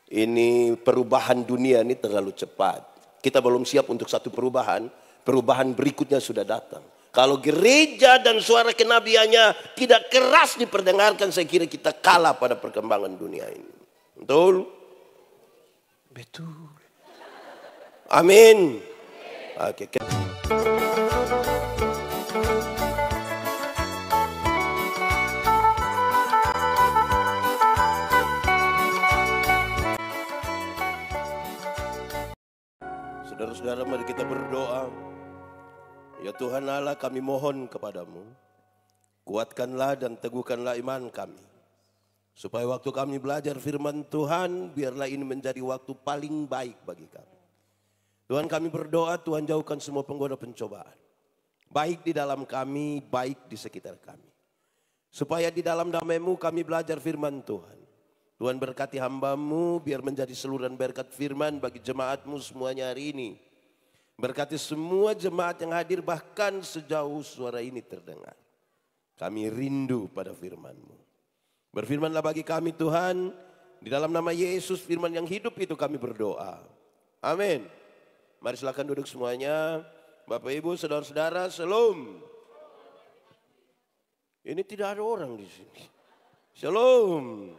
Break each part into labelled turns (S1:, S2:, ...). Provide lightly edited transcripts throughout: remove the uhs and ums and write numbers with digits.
S1: Ini perubahan dunia ini terlalu cepat. Kita belum siap untuk satu perubahan. Perubahan berikutnya sudah datang. Kalau gereja dan suara kenabiannya tidak keras diperdengarkan, saya kira kita kalah pada perkembangan dunia ini. Betul? Betul. Amin. Oke. Saudara-saudara, mari kita berdoa. Ya Tuhan Allah, kami mohon kepadamu, kuatkanlah dan teguhkanlah iman kami. Supaya waktu kami belajar firman Tuhan, biarlah ini menjadi waktu paling baik bagi kami. Tuhan, kami berdoa, Tuhan jauhkan semua penggoda pencobaan. Baik di dalam kami, baik di sekitar kami. Supaya di dalam damai-Mu kami belajar firman Tuhan. Tuhan berkati hamba-Mu biar menjadi saluran berkat firman bagi jemaat-Mu semuanya hari ini. Berkati semua jemaat yang hadir bahkan sejauh suara ini terdengar. Kami rindu pada firman-Mu. Berfirmanlah bagi kami Tuhan, di dalam nama Yesus firman yang hidup itu kami berdoa. Amin. Mari silakan duduk semuanya. Bapak Ibu, saudara-saudara, shalom. Ini tidak ada orang di sini. Shalom.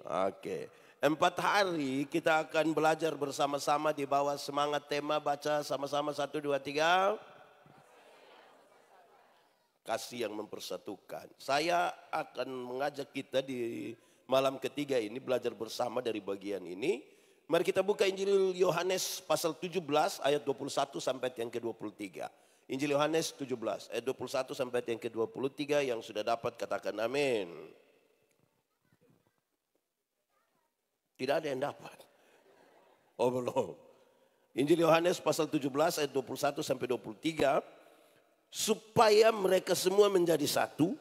S1: Oke, 4 hari kita akan belajar bersama-sama di bawah semangat tema baca sama-sama 1, 2, 3. Kasih yang mempersatukan. Saya akan mengajak kita di malam ketiga ini belajar bersama dari bagian ini. Mari kita buka Injil Yohanes pasal 17 ayat 21 sampai yang ke-23. Injil Yohanes 17 ayat 21 sampai yang ke-23, yang sudah dapat katakan amin. Tidak ada yang dapat. Oh belum. Injil Yohanes pasal 17 ayat 21 sampai 23. Supaya mereka semua menjadi satu.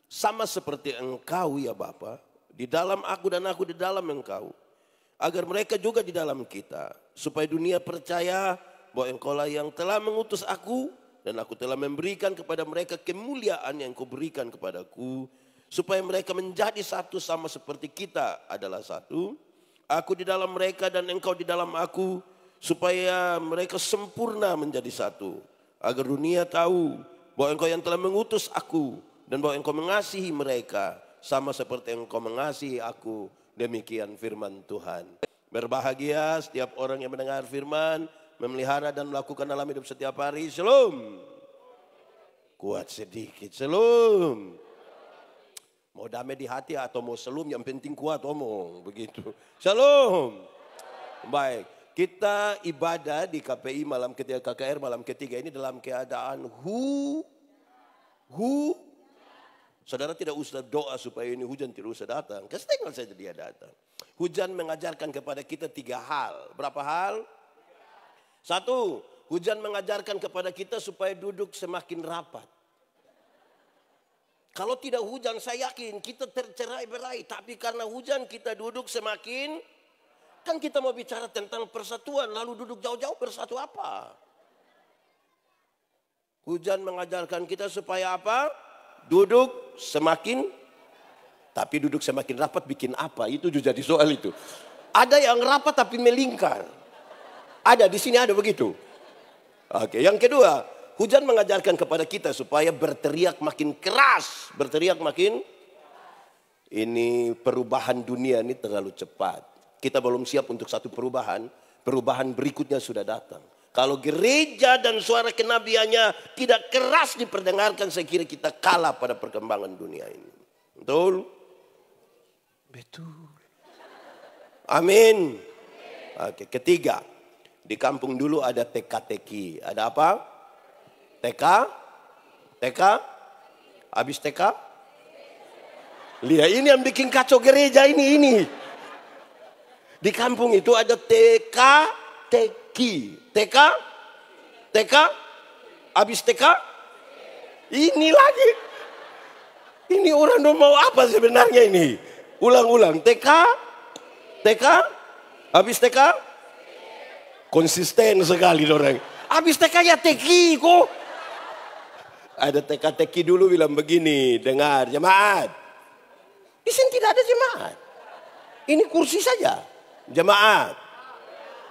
S1: Sama seperti Engkau ya Bapa. Di dalam aku dan aku di dalam Engkau. Agar mereka juga di dalam kita. Supaya dunia percaya bahwa Engkaulah yang telah mengutus aku. Dan aku telah memberikan kepada mereka kemuliaan yang Kau berikan kepadaku. Supaya mereka menjadi satu sama seperti kita adalah satu. Aku di dalam mereka dan Engkau di dalam aku, supaya mereka sempurna menjadi satu. Agar dunia tahu bahwa Engkau yang telah mengutus aku dan bahwa Engkau mengasihi mereka sama seperti Engkau mengasihi aku. Demikian firman Tuhan. Berbahagia setiap orang yang mendengar firman, memelihara dan melakukan dalam hidup setiap hari. Shalom. Kuat sedikit. Shalom. Mau damai di hati atau mau selum, yang penting kuat omong, begitu. Shalom. Baik, kita ibadah di KPI malam ketiga, KKR malam ketiga ini dalam keadaan Saudara tidak usah doa supaya ini hujan tidak usah datang. Kesetengah saja dia datang. Hujan mengajarkan kepada kita 3 hal. Berapa hal? 1, hujan mengajarkan kepada kita supaya duduk semakin rapat. Kalau tidak hujan saya yakin kita tercerai-berai. Tapi karena hujan kita duduk semakin. Kan kita mau bicara tentang persatuan. Lalu duduk jauh-jauh bersatu apa? Hujan mengajarkan kita supaya apa? Duduk semakin. Tapi duduk semakin rapat bikin apa? Itu juga jadi soal itu. Ada yang rapat tapi melingkar. Ada di sini ada begitu. Oke, yang kedua. Hujan mengajarkan kepada kita supaya berteriak makin keras. Berteriak makin. Ini perubahan dunia ini terlalu cepat. Kita belum siap untuk satu perubahan. Perubahan berikutnya sudah datang. Kalau gereja dan suara kenabiannya tidak keras diperdengarkan, saya kira kita kalah pada perkembangan dunia ini. Betul? Betul. Amin. Oke, ketiga. Di kampung dulu ada teka-teki. Ada apa? TK, habis TK, lihat ini yang bikin kacau gereja ini. Di kampung itu ada TK-Teki, TK, habis TK, ini lagi. Ini orang udah mau apa sebenarnya ini? Ulang-ulang, TK, habis TK, konsisten sekali orang. Habis TK ya teki kok. Ada TK-teki dulu bilang begini, dengar jemaat. Di sini tidak ada jemaat. Ini kursi saja. Jemaat.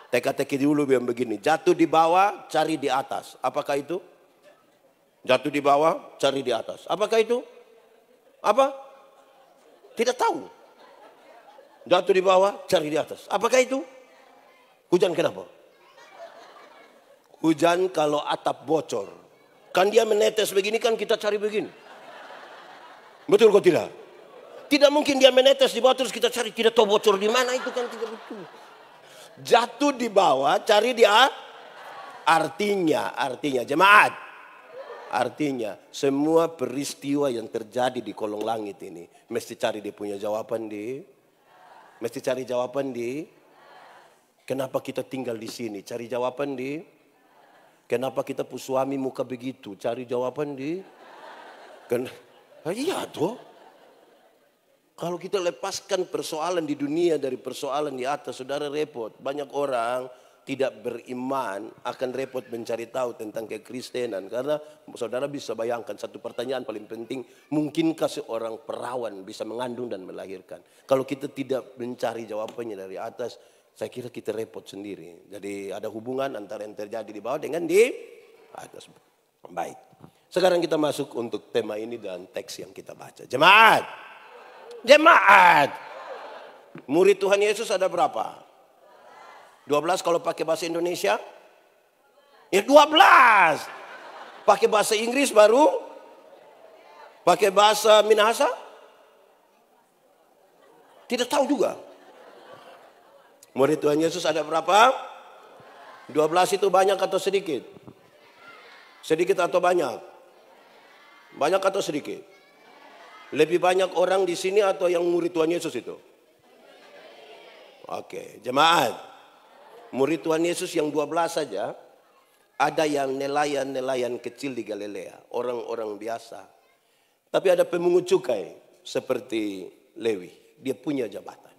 S1: Teka-teki dulu bilang begini. Jatuh di bawah, cari di atas. Apakah itu? Jatuh di bawah, cari di atas. Apakah itu? Apa? Tidak tahu. Jatuh di bawah, cari di atas. Apakah itu? Hujan kenapa? Hujan kalau atap bocor. Kan dia menetes begini, kan kita cari begini. Betul kok tidak? Tidak mungkin dia menetes di bawah terus kita cari tidak tahu bocor di mana, itu kan tidak betul. Jatuh di bawah, cari dia. Artinya jemaat. Artinya semua peristiwa yang terjadi di kolong langit ini mesti cari dia punya jawaban di. Mesti cari jawaban di. Kenapa kita tinggal di sini? Cari jawaban di. Kenapa kita suami muka begitu? Cari jawaban di. Iya tuh. Kalau kita lepaskan persoalan di dunia dari persoalan di atas, saudara repot. Banyak orang tidak beriman akan repot mencari tahu tentang kekristenan. Karena saudara bisa bayangkan satu pertanyaan paling penting. Mungkinkah seorang perawan bisa mengandung dan melahirkan? Kalau kita tidak mencari jawabannya dari atas, saya kira kita repot sendiri. Jadi ada hubungan antara yang terjadi di bawah dengan di atas. Baik. Sekarang kita masuk untuk tema ini dan teks yang kita baca. Jemaat. Jemaat. Murid Tuhan Yesus ada berapa? 12 kalau pakai bahasa Indonesia? Ya 12. Pakai bahasa Inggris baru? Pakai bahasa Minahasa? Tidak tahu juga. Murid Tuhan Yesus ada berapa? 12 itu banyak atau sedikit? Sedikit atau banyak? Banyak atau sedikit? Lebih banyak orang di sini atau yang murid Tuhan Yesus itu? Oke, jemaat. Murid Tuhan Yesus yang 12 saja, ada yang nelayan-nelayan kecil di Galilea, orang-orang biasa. Tapi ada pemungut cukai seperti Lewi, dia punya jabatan.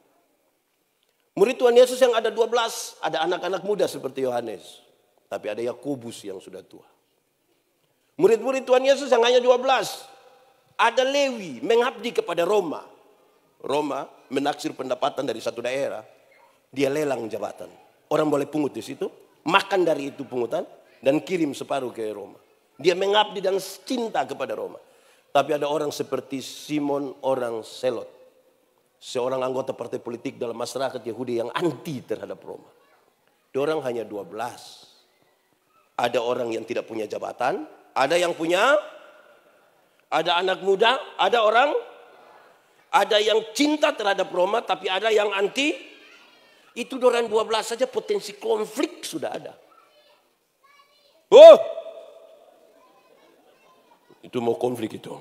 S1: Murid Tuhan Yesus yang ada 12, ada anak-anak muda seperti Yohanes. Tapi ada Yakobus yang sudah tua. Murid-murid Tuhan Yesus yang hanya 12. Ada Lewi mengabdi kepada Roma. Roma menaksir pendapatan dari satu daerah. Dia lelang jabatan. Orang boleh pungut di situ. Makan dari itu pungutan. Dan kirim separuh ke Roma. Dia mengabdi dan cinta kepada Roma. Tapi ada orang seperti Simon orang Selot. Seorang anggota partai politik dalam masyarakat Yahudi yang anti terhadap Roma. Dia orang hanya 12. Ada orang yang tidak punya jabatan. Ada yang punya, ada anak muda, ada orang, ada yang cinta terhadap Roma, tapi ada yang anti. Itu orang 12 saja potensi konflik sudah ada. Oh, itu mau konflik itu.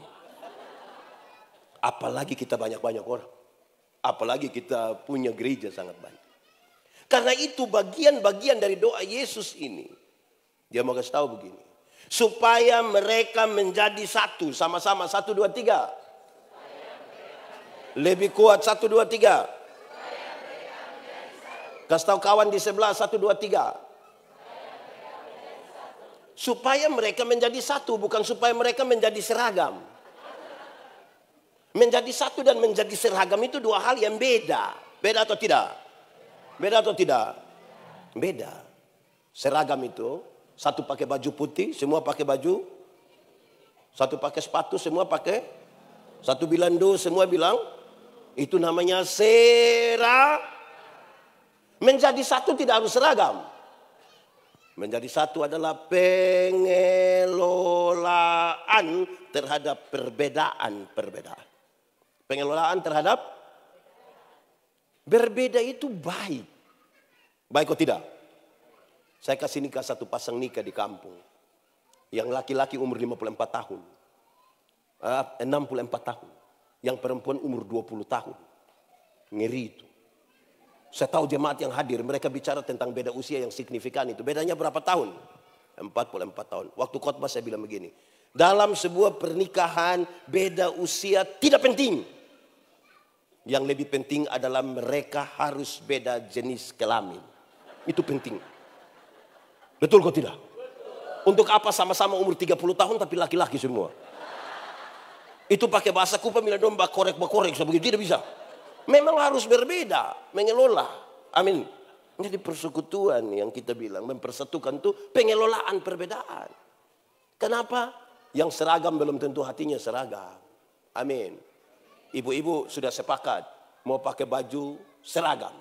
S1: Apalagi kita banyak-banyak orang. Apalagi kita punya gereja sangat banyak. Karena itu bagian-bagian dari doa Yesus ini. Dia mau kasih tahu begini. Supaya mereka menjadi satu. Sama-sama 1, 2, 3. Lebih kuat 1, 2, 3. Kasih tahu kawan di sebelah 1, 2, 3. Supaya mereka menjadi satu. Bukan supaya mereka menjadi seragam. Menjadi satu dan menjadi seragam itu dua hal yang beda. Beda atau tidak? Beda atau tidak? Beda. Seragam itu. Satu pakai baju putih, semua pakai baju. Satu pakai sepatu, semua pakai. Satu bilang do, semua bilang. Itu namanya Menjadi satu tidak harus seragam. Menjadi satu adalah pengelolaan terhadap perbedaan-perbedaan. Pengelolaan terhadap berbeda itu baik. Baik atau tidak? Saya kasih nikah satu pasang nikah di kampung. Yang laki-laki umur 54 tahun. 64 tahun. Yang perempuan umur 20 tahun. Ngeri itu. Saya tahu jemaat yang hadir. Mereka bicara tentang beda usia yang signifikan itu. Bedanya berapa tahun? 44 tahun. Waktu khotbah saya bilang begini. Dalam sebuah pernikahan beda usia tidak penting. Yang lebih penting adalah mereka harus beda jenis kelamin. Itu penting. Betul kok tidak? Untuk apa sama-sama umur 30 tahun tapi laki-laki semua? Itu pakai bahasa kupa bilang domba korek-korek sebegitu tidak bisa. Memang harus berbeda, mengelola Amin. Jadi persekutuan yang kita bilang mempersatukan itu pengelolaan perbedaan. Kenapa? Yang seragam belum tentu hatinya seragam. Amin. Ibu-ibu sudah sepakat mau pakai baju seragam.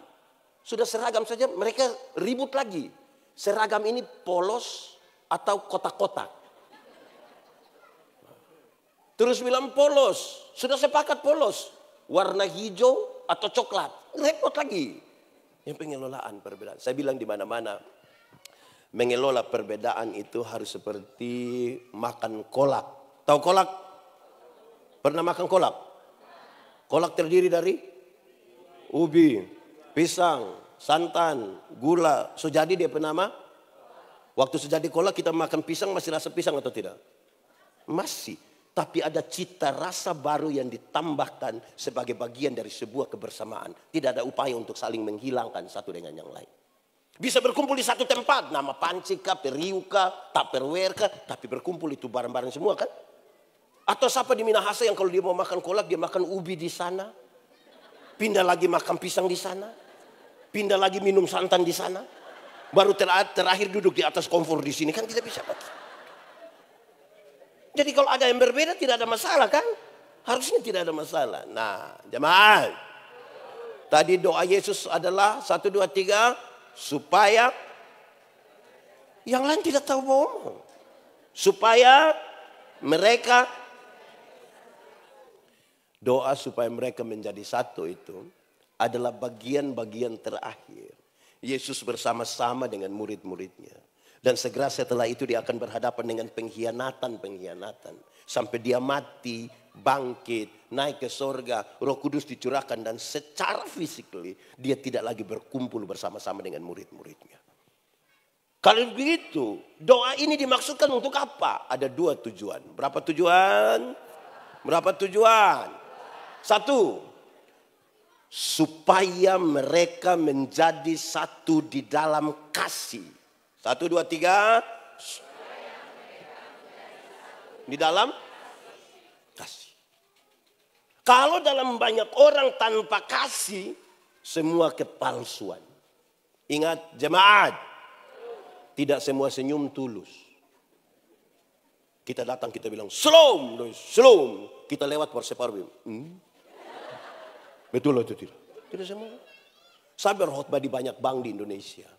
S1: Sudah seragam saja mereka ribut lagi. Seragam ini polos atau kotak-kotak. Terus bilang polos. Sudah sepakat polos. Warna hijau atau coklat. Repot lagi. Yang pengelolaan perbedaan. Saya bilang di mana-mana. Mengelola perbedaan itu harus seperti makan kolak. Tahu kolak? Pernah makan kolak? Kolak terdiri dari ubi, pisang, santan, gula. Sejadi dia penama. Waktu sejadi kolak kita makan pisang masih rasa pisang atau tidak? Masih. Tapi ada cita rasa baru yang ditambahkan sebagai bagian dari sebuah kebersamaan. Tidak ada upaya untuk saling menghilangkan satu dengan yang lain. Bisa berkumpul di satu tempat. Nama panci kah, periuk kah, tupperware kah. Tapi berkumpul itu bareng-bareng semua kan. Atau siapa di Minahasa yang kalau dia mau makan kolak dia makan ubi di sana. Pindah lagi makan pisang di sana. Pindah lagi minum santan di sana. Baru terakhir duduk di atas kompor di sini. Kan tidak bisa. Jadi kalau ada yang berbeda tidak ada masalah kan? Harusnya tidak ada masalah. Nah jemaat. Tadi doa Yesus adalah 1, 2, 3. Supaya yang lain tidak tahu bohong. Supaya mereka. Doa supaya mereka menjadi satu itu adalah bagian-bagian terakhir. Yesus bersama-sama dengan murid-muridnya. Dan segera setelah itu dia akan berhadapan dengan pengkhianatan. Sampai dia mati, bangkit, naik ke sorga, Roh Kudus dicurahkan. Dan secara physically dia tidak lagi berkumpul bersama-sama dengan murid-muridnya. Kalau begitu, doa ini dimaksudkan untuk apa? Ada 2 tujuan. Berapa tujuan? Berapa tujuan? 1. Supaya mereka menjadi satu di dalam kasih. 1, 2, 3. Di dalam kasih. Kalau dalam banyak orang tanpa kasih, semua kepalsuan. Ingat jemaat, tidak semua senyum tulus. Kita datang kita bilang shalom, shalom. Kita lewat separuh. Betul atau tidak? Tidak semua. Saya berkhotbah di banyak bank di Indonesia.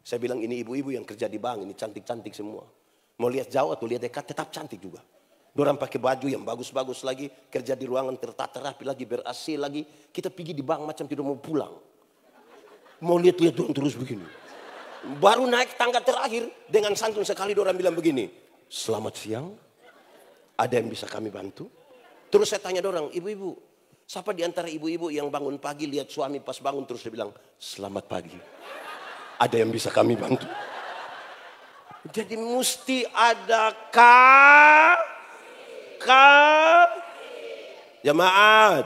S1: Saya bilang ini ibu-ibu yang kerja di bank, ini cantik-cantik semua. Mau lihat jauh atau lihat dekat tetap cantik juga. Dorang pakai baju yang bagus-bagus lagi, kerja di ruangan tertata rapi lagi, ber-AC lagi. Kita pergi di bank macam tidak mau pulang. Mau lihat-lihat dorang terus begini. Baru naik tangga terakhir dengan santun sekali dorang bilang begini. Selamat siang, ada yang bisa kami bantu? Terus saya tanya dorang, ibu-ibu, siapa di antara ibu-ibu yang bangun pagi lihat suami pas bangun terus dia bilang, selamat pagi. Ada yang bisa kami bantu? Jadi mesti ada jemaat.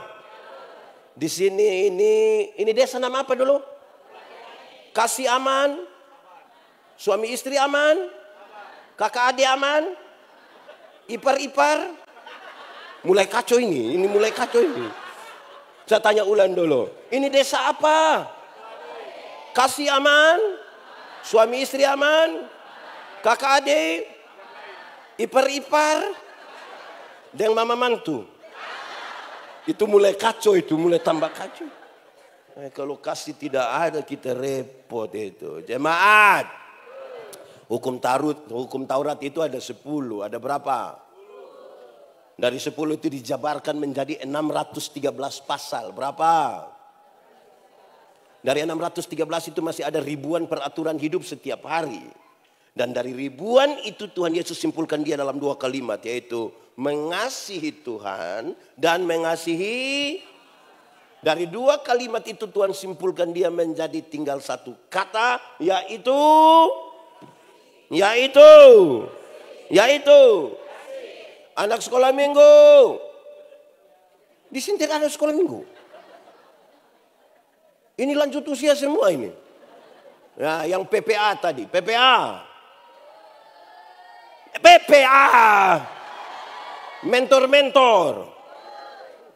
S1: Di sini ini desa nama apa dulu? Kasih aman. Suami istri aman. Kakak adik aman. Ipar-ipar. Mulai kacau ini mulai kacau ini. Saya tanya ulang dulu. Ini desa apa? Kasih aman, suami istri aman, kakak adik, ipar-ipar, dan mama mantu. Itu mulai kacau itu, mulai tambah kacau. Kalau kasih tidak ada kita repot itu. Jemaat, hukum Taurat itu ada 10, ada berapa? Dari 10 itu dijabarkan menjadi 613 pasal, berapa? Dari 613 itu masih ada ribuan peraturan hidup setiap hari. Dan dari ribuan itu Tuhan Yesus simpulkan dia dalam 2 kalimat. Yaitu mengasihi Tuhan dan mengasihi. Dari 2 kalimat itu Tuhan simpulkan dia menjadi tinggal satu kata. Yaitu. Anak sekolah minggu. Di sini tidak ada sekolah minggu. Ini lanjut usia semua ini. Ya, yang PPA tadi, PPA. Mentor.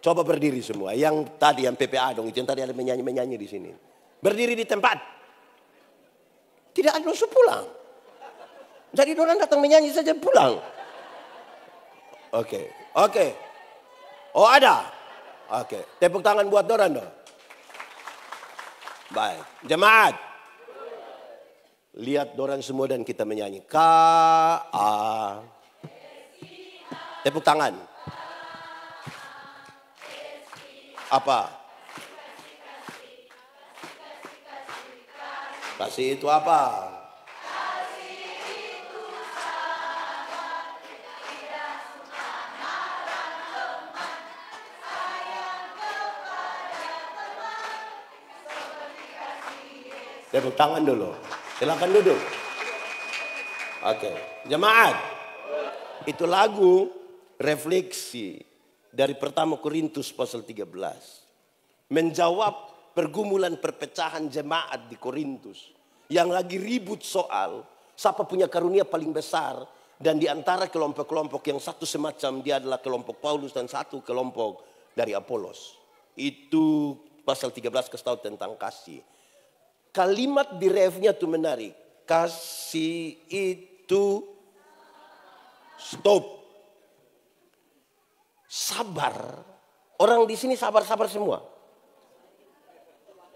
S1: Coba berdiri semua. Yang tadi yang PPA dong, itu yang tadi ada menyanyi di sini. Berdiri di tempat. Tidak ada langsung pulang. Jadi orang datang menyanyi saja pulang. Oke. Oh ada. Oke. Tepuk tangan buat orang dong. Baik. Jemaat. Lihat dorang semua dan kita menyanyi. K-A. Tepuk tangan. Apa? Kasih itu apa? Tepuk tangan dulu. Silakan duduk. Oke. Jemaat. Itu lagu refleksi dari pertama Korintus pasal 13. Menjawab pergumulan perpecahan jemaat di Korintus. Yang lagi ribut soal siapa punya karunia paling besar. Dan di antara kelompok-kelompok yang satu semacam dia adalah kelompok Paulus dan satu kelompok dari Apolos. Itu pasal 13 kasih tahu tentang kasih. Kalimat di refnya itu menarik. Kasih itu stop. Sabar. Orang di sini sabar-sabar semua.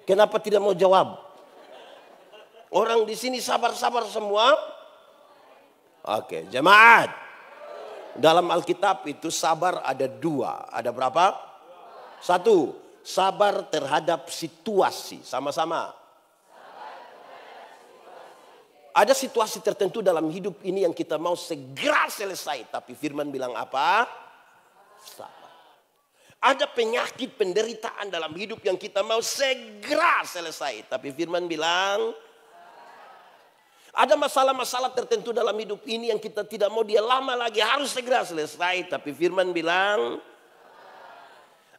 S1: Kenapa tidak mau jawab? Orang di sini sabar-sabar semua. Oke, jemaat. Dalam Alkitab itu sabar ada dua. Ada berapa? Satu, sabar terhadap situasi. Sama-sama. Ada situasi tertentu dalam hidup ini yang kita mau segera selesai. Tapi firman bilang apa? Sabar. Ada penyakit penderitaan dalam hidup yang kita mau segera selesai. Tapi firman bilang. Ada masalah-masalah tertentu dalam hidup ini yang kita tidak mau dia lama lagi. Harus segera selesai. Tapi firman bilang.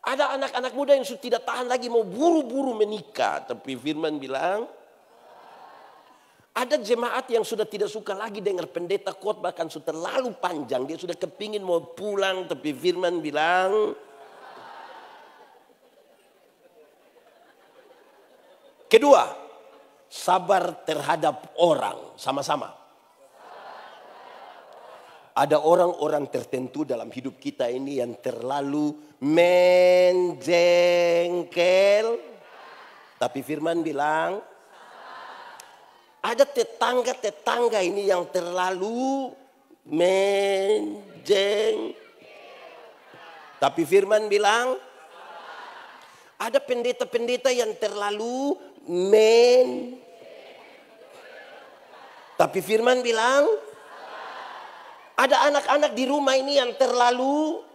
S1: Ada anak-anak muda yang sudah tidak tahan lagi mau buru-buru menikah. Tapi firman bilang. Ada jemaat yang sudah tidak suka lagi dengar pendeta khotbah bahkan sudah terlalu panjang. Dia sudah kepingin mau pulang tapi firman bilang. Kedua, sabar terhadap orang. Sama-sama. Ada orang-orang tertentu dalam hidup kita ini yang terlalu menjengkel. Tapi firman bilang. Ada tetangga-tetangga ini yang terlalu Tapi firman bilang. Ada pendeta-pendeta yang terlalu Tapi firman bilang. Ada anak-anak di rumah ini yang terlalu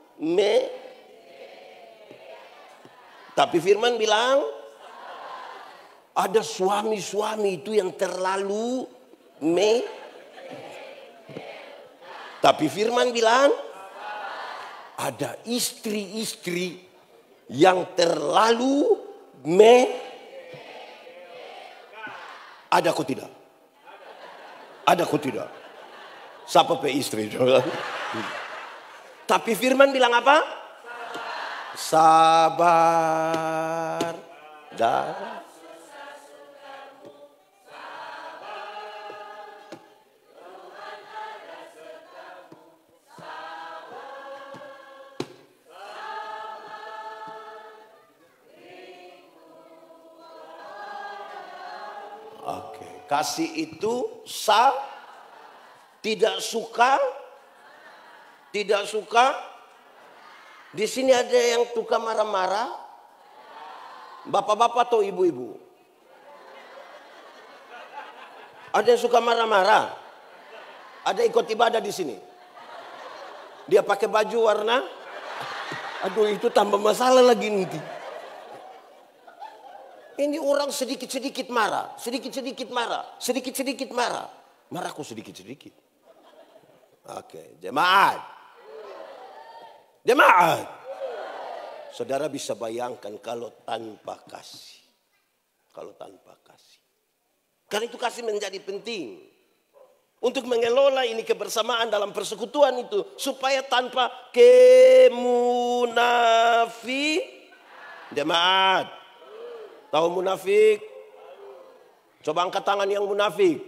S1: Tapi firman bilang. Ada suami-suami itu yang terlalu Tapi firman bilang. Ada istri-istri yang terlalu Ada kok tidak? Ada kok tidak? Siapa pe istri? Tapi firman bilang apa? Sabar. Dan kasih itu tidak suka. Di sini ada yang suka marah-marah. Bapak-bapak atau ibu-ibu? Ada yang suka marah-marah. Ada ikut ibadah di sini. Dia pakai baju warna. Aduh itu tambah masalah lagi nanti. Ini orang sedikit-sedikit marah. Sedikit-sedikit marah. Marah kok sedikit-sedikit. Oke, jemaat. Saudara bisa bayangkan kalau tanpa kasih. Karena itu kasih menjadi penting. Untuk mengelola ini kebersamaan dalam persekutuan itu. Supaya tanpa kemunafik. Jemaat. Tahu munafik? Coba angkat tangan yang munafik.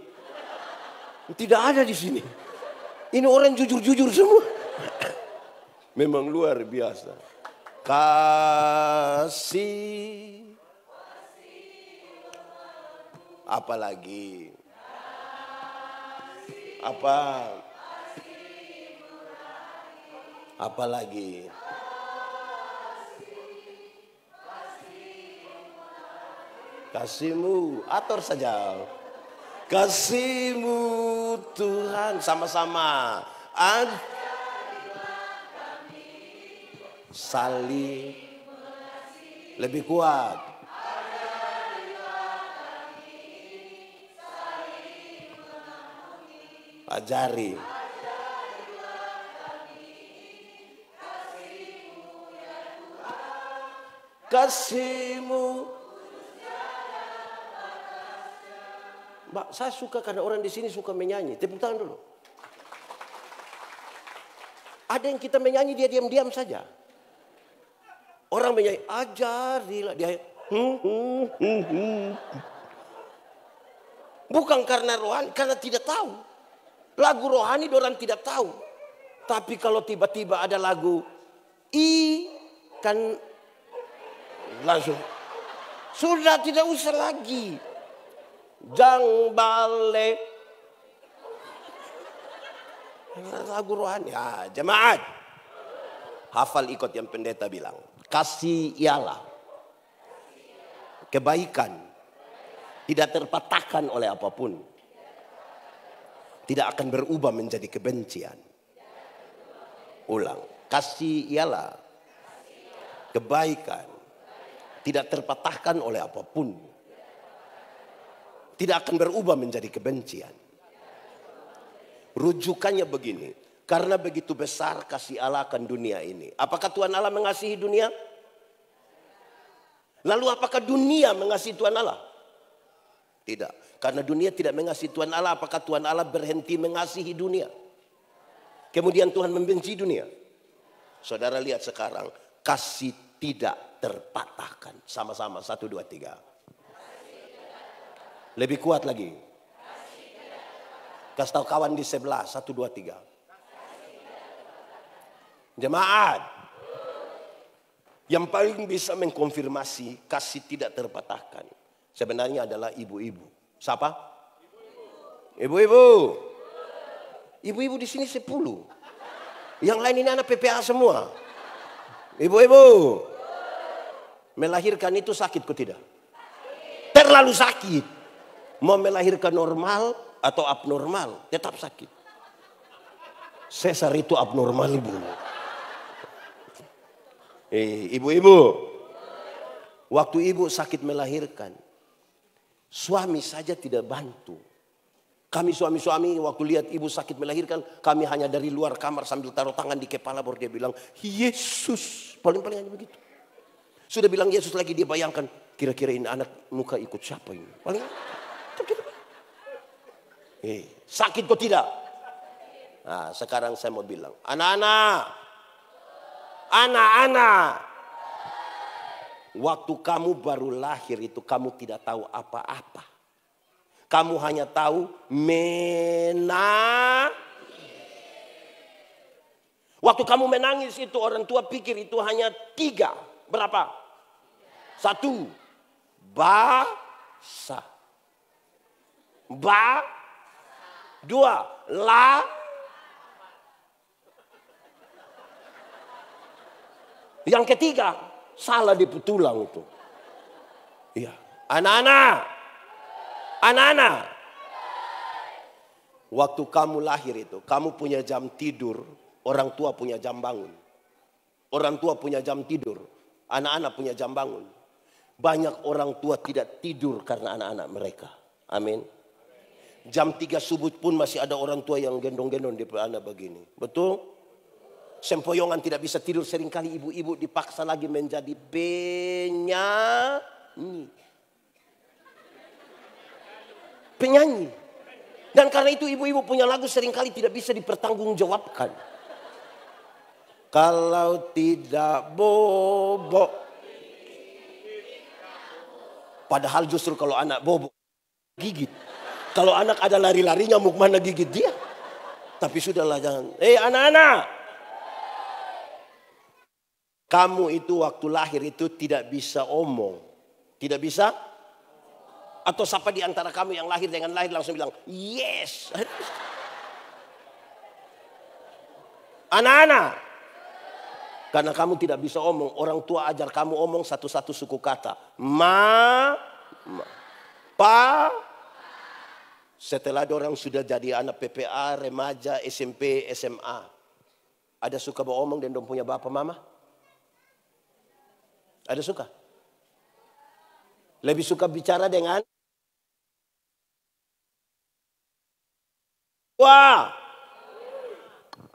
S1: Tidak ada di sini. Ini orang jujur-jujur semua. Memang luar biasa. Kasih. Apalagi. Apalagi. Kasih-Mu, atur saja. Kasih-Mu Tuhan, sama-sama. Saling lebih kuat. Ajari. Kasih-Mu. Mbak, saya suka karena orang di sini suka menyanyi. Tepuk tangan dulu. Ada yang kita menyanyi dia diam-diam saja. Orang menyanyi, ajarilah dia. Bukan karena rohani, karena tidak tahu. Lagu rohani orang tidak tahu. Tapi kalau tiba-tiba ada lagu kan langsung. Sudah tidak usah lagi. Jang balik. Lagu rohani. Ya, jemaat. Hafal ikut yang pendeta bilang. Kasih ialah kebaikan. Tidak terpatahkan oleh apapun. Tidak akan berubah menjadi kebencian. Ulang. Kasih ialah kebaikan. Tidak terpatahkan oleh apapun. Tidak akan berubah menjadi kebencian. Rujukannya begini. Karena begitu besar kasih Allah akan dunia ini. Apakah Tuhan Allah mengasihi dunia? Lalu apakah dunia mengasihi Tuhan Allah? Tidak. Karena dunia tidak mengasihi Tuhan Allah. Apakah Tuhan Allah berhenti mengasihi dunia? Kemudian Tuhan membenci dunia. Saudara lihat sekarang. Kasih tidak terpatahkan. Sama-sama. 1, 2, 3. Lebih kuat lagi. Kasih tahu kawan di sebelah. 1, 2, 3. Jemaat. Yang paling bisa mengkonfirmasi kasih tidak terpatahkan. Sebenarnya adalah ibu-ibu. Siapa? Ibu-ibu. Ibu-ibu di sini 10. Yang lain ini anak PPA semua. Ibu-ibu. Melahirkan itu sakit kok tidak? Terlalu sakit. Mau melahirkan normal atau abnormal, tetap sakit. Sesar itu abnormal, ibu. Ibu-ibu, waktu ibu sakit melahirkan, suami saja tidak bantu. Kami suami-suami waktu lihat ibu sakit melahirkan, kami hanya dari luar kamar sambil taruh tangan di kepala baru dia bilang, Yesus. Paling-paling hanya begitu. Sudah bilang Yesus lagi dia bayangkan, kira-kira ini anak muka ikut siapa ini? Paling sakit kok tidak? Nah, sekarang saya mau bilang, anak-anak, waktu kamu baru lahir itu kamu tidak tahu apa-apa. Kamu hanya tahu Waktu kamu menangis itu orang tua pikir itu hanya 3. Berapa? 1. Basah. 2. Yang ketiga, salah di tulang itu. Iya. Anak-anak. Waktu kamu lahir itu, kamu punya jam tidur, orang tua punya jam bangun. Orang tua punya jam tidur, anak-anak punya jam bangun. Banyak orang tua tidak tidur karena anak-anak mereka. Amin. Jam 3 subuh pun masih ada orang tua yang gendong-gendong di anak begini. Betul? Sempoyongan tidak bisa tidur, seringkali ibu-ibu dipaksa lagi menjadi penyanyi. Dan karena itu ibu-ibu punya lagu seringkali tidak bisa dipertanggungjawabkan. Kalau tidak bobo. Padahal justru kalau anak bobo gigit. Kalau anak ada lari-lari, nyamuk mana gigit dia. Tapi sudahlah, jangan. Anak-anak. Kamu itu waktu lahir itu tidak bisa omong. Tidak bisa? Atau siapa di antara kamu yang lahir dengan lahir langsung bilang, yes. Anak-anak. Karena kamu tidak bisa omong. Orang tua ajar kamu omong satu-satu suku kata. Ma, pa. Setelah orang sudah jadi anak PPA, remaja, SMP, SMA. Ada suka bawa omong dan dong punya bapak mama? Ada suka? Lebih suka bicara dengan? Wah!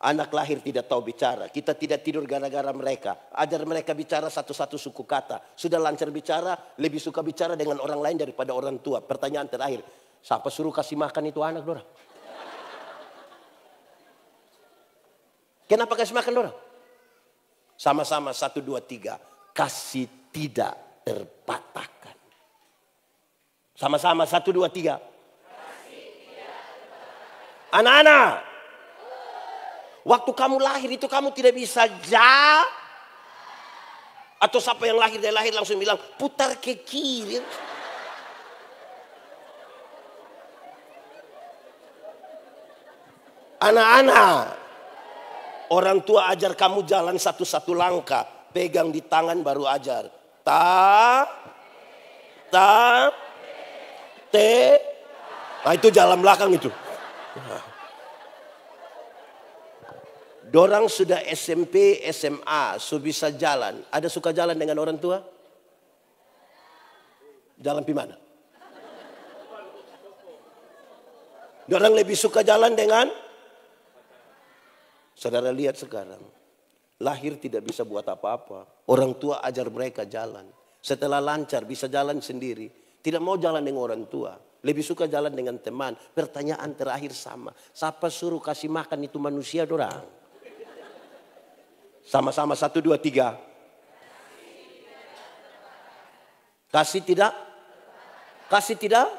S1: Anak lahir tidak tahu bicara. Kita tidak tidur gara-gara mereka. Ajar mereka bicara satu-satu suku kata. Sudah lancar bicara, lebih suka bicara dengan orang lain daripada orang tua. Pertanyaan terakhir. Siapa suruh kasih makan itu anak dorang? Kenapa kasih makan dorang? Sama-sama 1, 2, 3. Kasih tidak terpatahkan. Sama-sama 1, 2, 3. Anak-anak. Waktu kamu lahir itu kamu tidak bisa atau siapa yang lahir dari lahir langsung bilang putar ke kiri. Anak-anak, orang tua ajar kamu jalan satu-satu langkah. Pegang di tangan baru ajar. Te. Nah itu jalan belakang itu. Dorang sudah SMP, SMA, so bisa jalan. Ada suka jalan dengan orang tua? Jalan pi mana? Dorang lebih suka jalan dengan? Saudara lihat sekarang, lahir tidak bisa buat apa-apa. Orang tua ajar mereka jalan. Setelah lancar bisa jalan sendiri. Tidak mau jalan dengan orang tua. Lebih suka jalan dengan teman. Pertanyaan terakhir sama. Siapa suruh kasih makan itu manusia dorang? Sama-sama 1, 2, 3. Kasih tidak? Kasih tidak?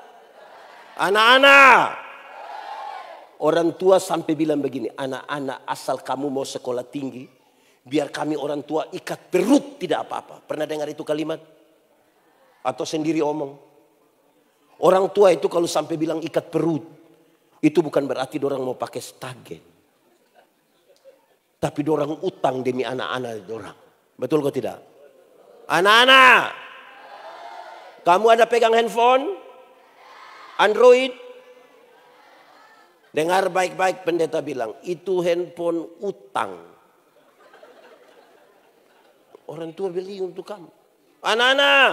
S1: Anak-anak. Orang tua sampai bilang begini, anak-anak asal kamu mau sekolah tinggi, biar kami orang tua ikat perut tidak apa-apa. Pernah dengar itu kalimat? Atau sendiri omong? Orang tua itu kalau sampai bilang ikat perut, itu bukan berarti dorang mau pakai stagen. Tapi dorang utang demi anak-anak dorang. Betul kok tidak? Anak-anak, kamu ada pegang handphone? Android? Dengar baik-baik pendeta bilang, itu handphone utang. Orang tua beli untuk kamu. Anak-anak,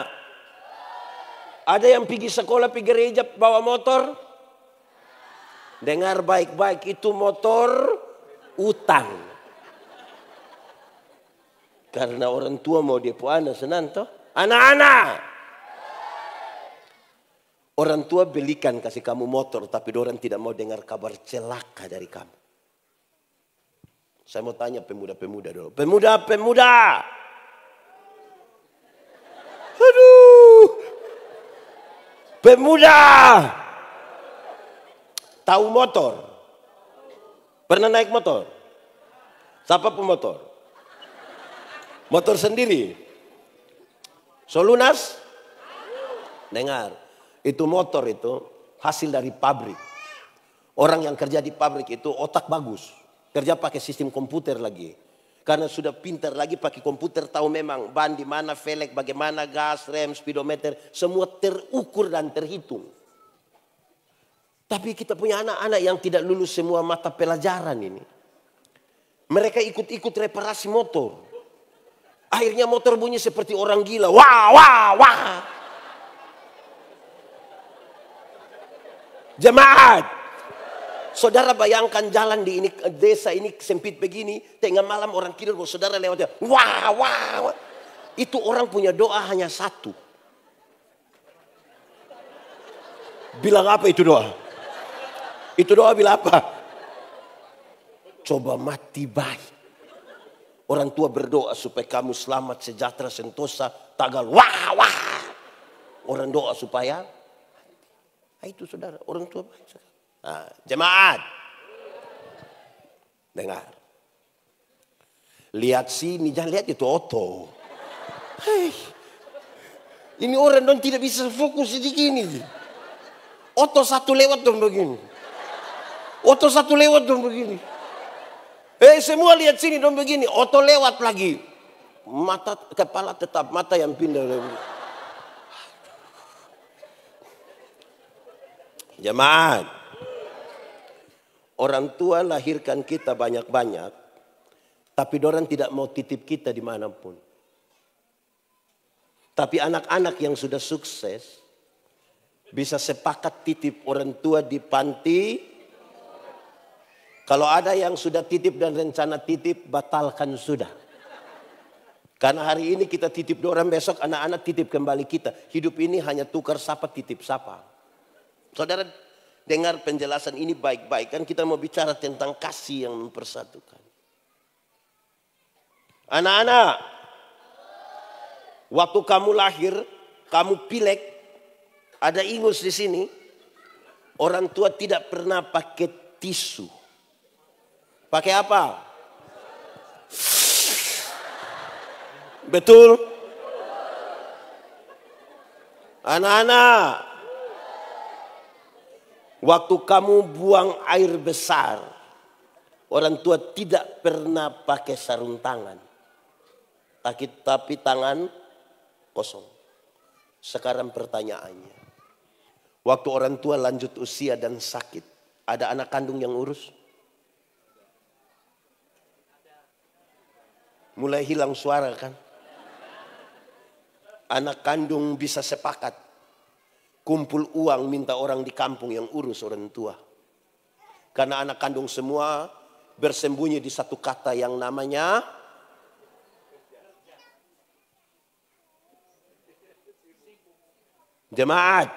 S1: ada yang pergi sekolah, pergi gereja bawa motor? Dengar baik-baik, itu motor utang. Karena orang tua mau dia puana senang toh. Anak-anak. Orang tua belikan kasih kamu motor, tapi orang tidak mau dengar kabar celaka dari kamu. Saya mau tanya pemuda-pemuda dulu. Pemuda-pemuda. Aduh. Pemuda. Tahu motor? Pernah naik motor? Siapa pemotor? Motor sendiri? Solunas? Dengar. Itu motor itu hasil dari pabrik. Orang yang kerja di pabrik itu otak bagus. Kerja pakai sistem komputer lagi. Karena sudah pintar lagi pakai komputer, tahu memang ban di mana, velg bagaimana, gas, rem, speedometer, semua terukur dan terhitung. Tapi kita punya anak-anak yang tidak lulus semua mata pelajaran ini. Mereka ikut-ikut reparasi motor. Akhirnya motor bunyi seperti orang gila. Wah, wah, wah. Jemaat, saudara bayangkan jalan di ini desa ini sempit begini, tengah malam orang tidur, saudara lewat, wah, wah, wah. Itu orang punya doa hanya satu. Bilang apa itu doa? Itu doa bilang apa? Coba mati baik. Orang tua berdoa supaya kamu selamat, sejahtera, sentosa, tagal, wah, wah. Orang doa supaya Itu saudara, orang tua baik sekali. Nah, jemaat, dengar. Lihat sini, jangan lihat itu Otto. Hei, ini orang dong tidak bisa fokus di gini. Otto satu lewat dong begini. Otto satu lewat dong begini. Semua lihat sini dong begini. Otto lewat lagi. Mata, kepala tetap, mata yang pindah. Jemaat, orang tua lahirkan kita banyak-banyak, tapi dorang tidak mau titip kita dimanapun. Tapi anak-anak yang sudah sukses, bisa sepakat titip orang tua di panti. Kalau ada yang sudah titip dan rencana titip, batalkan sudah. Karena hari ini kita titip orang, besok anak-anak titip kembali kita. Hidup ini hanya tukar sapa, titip sapa. Saudara dengar penjelasan ini baik-baik. Kan kita mau bicara tentang kasih yang mempersatukan. Anak-anak, waktu kamu lahir, kamu pilek, ada ingus di sini. Orang tua tidak pernah pakai tisu. Pakai apa? Betul? Anak-anak, waktu kamu buang air besar, orang tua tidak pernah pakai sarung tangan. Tapi tangan kosong. Sekarang pertanyaannya, waktu orang tua lanjut usia dan sakit, ada anak kandung yang urus? Mulai hilang suara kan? Anak kandung bisa sepakat kumpul uang minta orang di kampung yang urus orang tua. Karena anak kandung semua bersembunyi di satu kata yang namanya jemaat.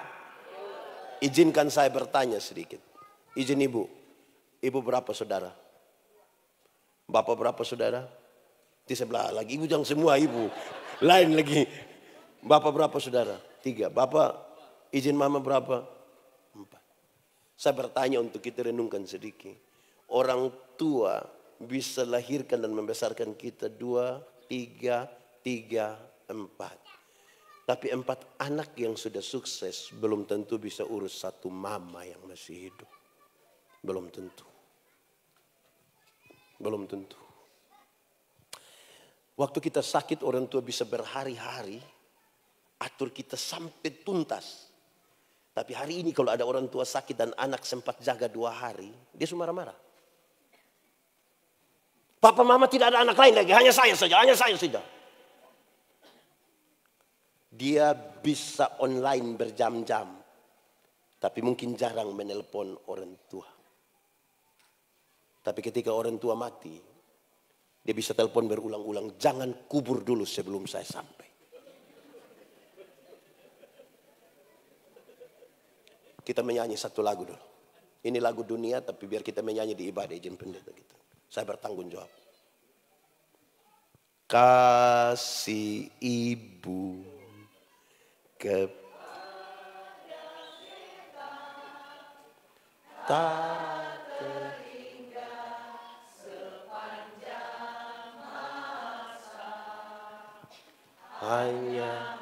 S1: Izinkan saya bertanya sedikit. Izin ibu. Ibu berapa saudara? Bapak berapa saudara? Di sebelah lagi. Ibu jangan semua ibu. Lain lagi. Bapak berapa saudara? 3. Bapak izin mama berapa? 4. Saya bertanya untuk kita renungkan sedikit. Orang tua bisa lahirkan dan membesarkan kita 2, 3, 4. Tapi 4 anak yang sudah sukses belum tentu bisa urus satu mama yang masih hidup. Belum tentu. Belum tentu. Waktu kita sakit orang tua bisa berhari-hari atur kita sampai tuntas. Tapi hari ini kalau ada orang tua sakit dan anak sempat jaga 2 hari, dia sudah marah-marah. Papa mama tidak ada anak lain lagi, hanya saya saja, hanya saya saja. Dia bisa online berjam-jam, tapi mungkin jarang menelpon orang tua. Tapi ketika orang tua mati, dia bisa telepon berulang-ulang, jangan kubur dulu sebelum saya sampai. Kita menyanyi satu lagu dulu. Ini lagu dunia, tapi biar kita menyanyi di ibadah izin pendeta kita. Saya bertanggung jawab. Kasih ibu kepada kita tak terhingga sepanjang masa, hanya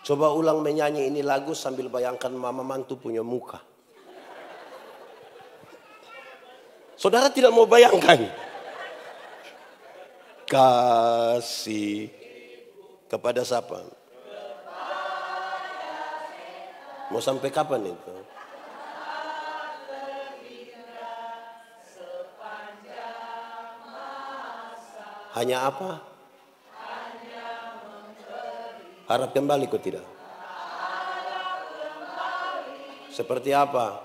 S1: coba ulang menyanyi ini lagu sambil bayangkan mama mantu punya muka. Saudara tidak mau bayangkan. Kasih kepada siapa? Mau sampai kapan itu? Hanya apa? Harap kembali kok tidak? Seperti apa?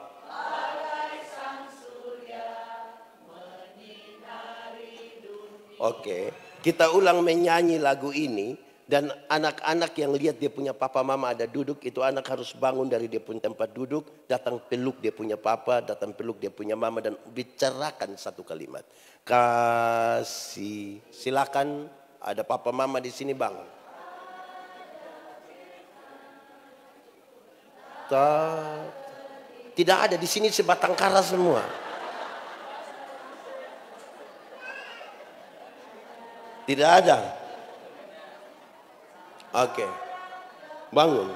S1: Oke, kita ulang menyanyi lagu ini Dan anak-anak yang lihat dia punya papa mama ada duduk, itu anak harus bangun dari dia punya tempat duduk, datang peluk dia punya papa, datang peluk dia punya mama, dan bicarakan satu kalimat. Kasih. Silakan, ada papa mama di sini bangun. Tidak ada di sini sebatang kara semua. Tidak ada. Oke. Bangun.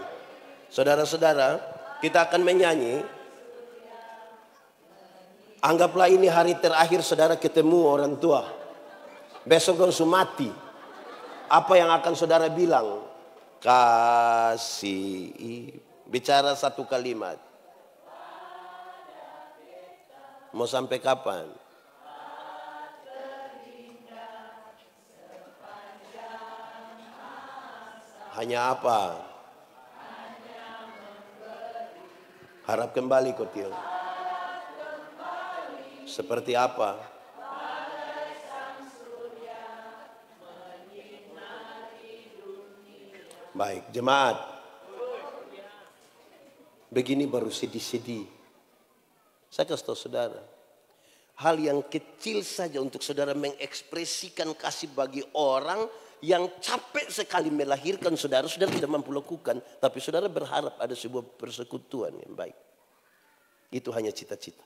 S1: Saudara-saudara, kita akan menyanyi. Anggaplah ini hari terakhir saudara ketemu orang tua. Besok kau mati. Apa yang akan saudara bilang? Kasih. Bicara satu kalimat. Mau sampai kapan? Hanya apa? Harap kembali Kotil. Seperti apa? Baik, jemaat. Begini baru sedih-sedih. Saya kasih tahu saudara. Hal yang kecil saja untuk saudara mengekspresikan kasih bagi orang yang capek sekali melahirkan saudara, saudara tidak mampu lakukan, tapi saudara berharap ada sebuah persekutuan yang baik. Itu hanya cita-cita.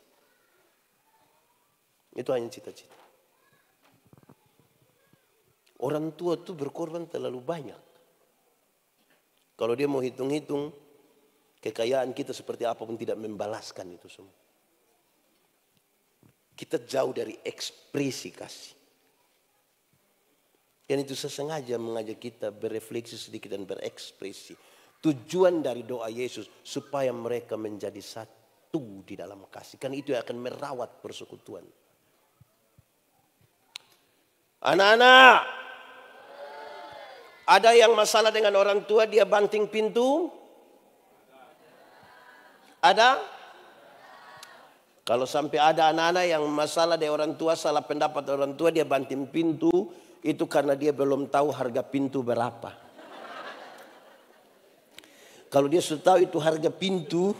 S1: Itu hanya cita-cita. Orang tua itu berkorban terlalu banyak. Kalau dia mau hitung-hitung, kekayaan kita seperti apapun tidak membalaskan itu semua. Kita jauh dari ekspresi kasih. Dan itu saya sengaja mengajak kita berefleksi sedikit dan berekspresi. Tujuan dari doa Yesus supaya mereka menjadi satu di dalam kasih. Kan itu yang akan merawat persekutuan. Anak-anak, ada yang masalah dengan orang tua dia banting pintu? Ada? Kalau sampai ada anak-anak yang masalah dari orang tua, salah pendapat orang tua, dia banting pintu, itu karena dia belum tahu harga pintu berapa. Kalau dia sudah tahu itu harga pintu,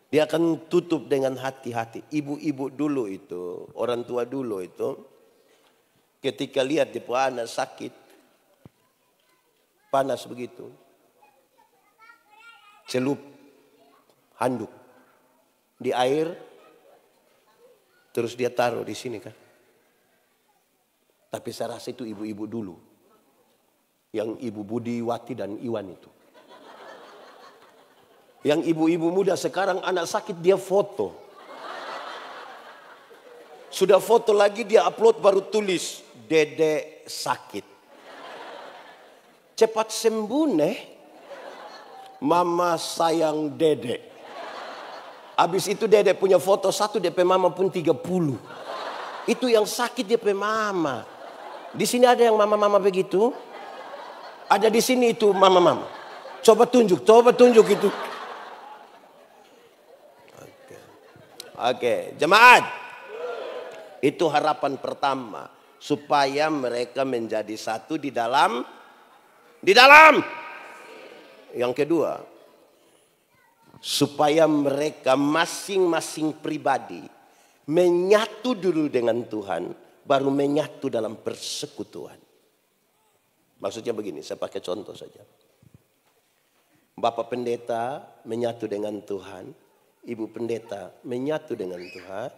S1: dia akan tutup dengan hati-hati. Ibu-ibu dulu itu, orang tua dulu itu, ketika lihat dia punya anak sakit, panas begitu, celup handuk di air, terus dia taruh di sini kan. Tapi saya rasa itu ibu-ibu dulu. Yang Ibu Budiwati dan Iwan itu. Yang ibu-ibu muda sekarang anak sakit dia foto. Sudah foto lagi dia upload baru tulis. Dede sakit. Cepat sembuh nih. Mama sayang Dede. Habis itu Dede punya foto satu, DP mama pun 30. Itu yang sakit DP mama. Di sini ada yang mama-mama begitu? Ada di sini itu mama-mama. Coba tunjuk itu. Oke, jemaat. Itu harapan pertama supaya mereka menjadi satu di dalam. Yang kedua, supaya mereka masing-masing pribadi menyatu dulu dengan Tuhan. Baru menyatu dalam persekutuan. Maksudnya begini, saya pakai contoh saja. Bapak pendeta menyatu dengan Tuhan. Ibu pendeta menyatu dengan Tuhan.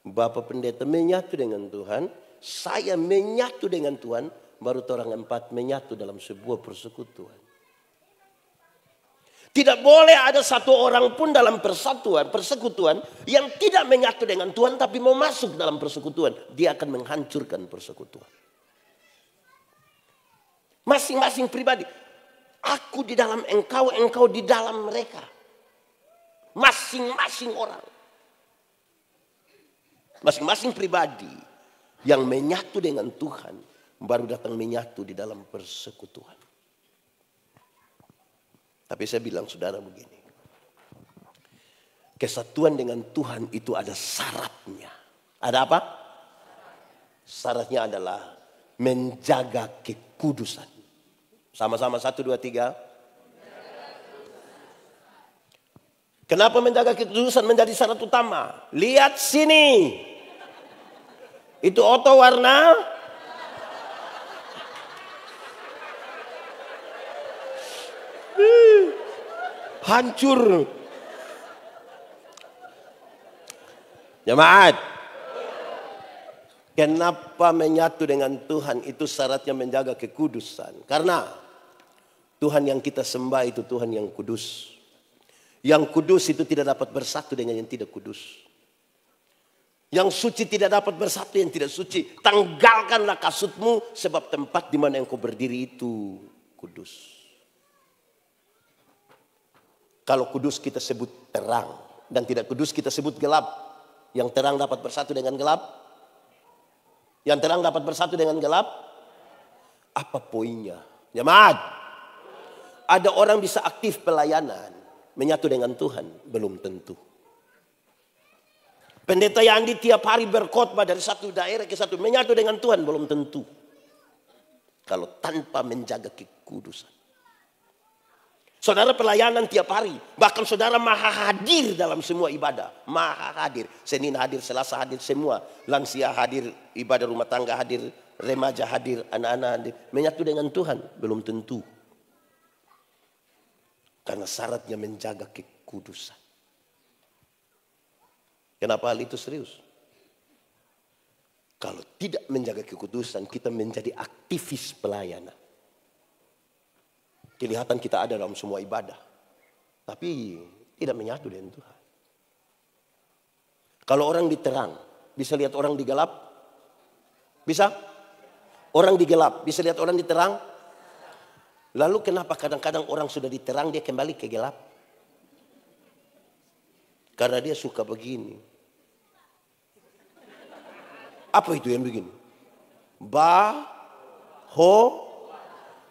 S1: Bapak pendeta menyatu dengan Tuhan. Saya menyatu dengan Tuhan. Baru orang 4 menyatu dalam sebuah persekutuan. Tidak boleh ada satu orang pun dalam persekutuan yang tidak menyatu dengan Tuhan tapi mau masuk dalam persekutuan. Dia akan menghancurkan persekutuan. Masing-masing pribadi. Aku di dalam engkau, engkau di dalam mereka. Masing-masing orang. Masing-masing pribadi yang menyatu dengan Tuhan baru datang menyatu di dalam persekutuan. Tapi saya bilang saudara begini. Kesatuan dengan Tuhan itu ada syaratnya. Ada apa? Syaratnya adalah menjaga kekudusan. Sama-sama 1, 2, 3. Kenapa menjaga kekudusan menjadi syarat utama? Lihat sini. Itu oto warna hancur. Jemaat, kenapa menyatu dengan Tuhan itu syaratnya menjaga kekudusan? Karena Tuhan yang kita sembah itu Tuhan yang kudus. Yang kudus itu tidak dapat bersatu dengan yang tidak kudus. Yang suci tidak dapat bersatu yang tidak suci. Tanggalkanlah kasutmu sebab tempat di mana engkau berdiri itu kudus. Kalau kudus kita sebut terang dan tidak kudus kita sebut gelap. Yang terang dapat bersatu dengan gelap? Yang terang dapat bersatu dengan gelap? Apa poinnya? Jemaat, ada orang bisa aktif pelayanan, menyatu dengan Tuhan, belum tentu. Pendeta Yandi tiap hari berkhotbah dari satu daerah ke satu, menyatu dengan Tuhan, belum tentu. Kalau tanpa menjaga kekudusan. Saudara pelayanan tiap hari. Bahkan saudara maha hadir dalam semua ibadah. Maha hadir. Senin hadir, Selasa hadir, semua. Lansia hadir, ibadah rumah tangga hadir, remaja hadir, anak-anak hadir. Menyatu dengan Tuhan, belum tentu. Karena syaratnya menjaga kekudusan. Kenapa hal itu serius? Kalau tidak menjaga kekudusan, kita menjadi aktivis pelayanan. Kelihatan kita ada dalam semua ibadah. Tapi tidak menyatu dengan Tuhan. Kalau orang diterang, bisa lihat orang digelap? Bisa? Orang digelap, bisa lihat orang diterang? Lalu kenapa kadang-kadang orang sudah diterang dia kembali ke gelap? Karena dia suka begini. Apa itu yang begini?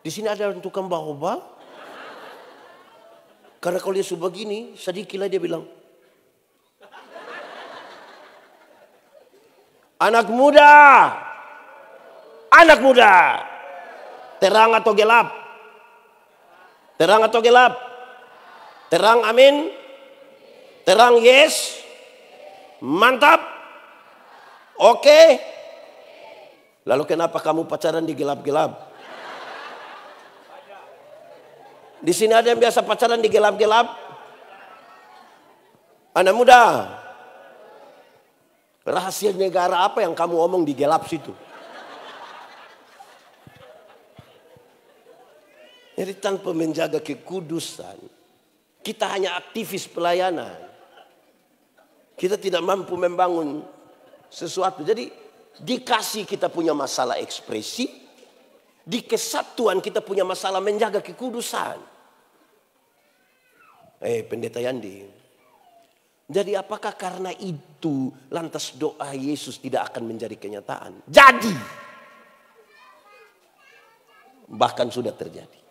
S1: Di sini ada tukang bahoba. Karena kalau dia sudah begini, sedikitlah dia bilang, anak muda, terang atau gelap? Terang atau gelap? Terang, amin. Terang, yes. Mantap. Oke. Lalu kenapa kamu pacaran di gelap-gelap? Di sini ada yang biasa pacaran di gelap-gelap? Anak muda. Rahasia negara apa yang kamu omong di gelap situ? Jadi tanpa menjaga kekudusan, kita hanya aktivis pelayanan. Kita tidak mampu membangun sesuatu. Jadi dikasih kita punya masalah ekspresi, di kesatuan kita punya masalah menjaga kekudusan. Pendeta Yandi, jadi apakah karena itu lantas doa Yesus tidak akan menjadi kenyataan? Jadi, bahkan sudah terjadi.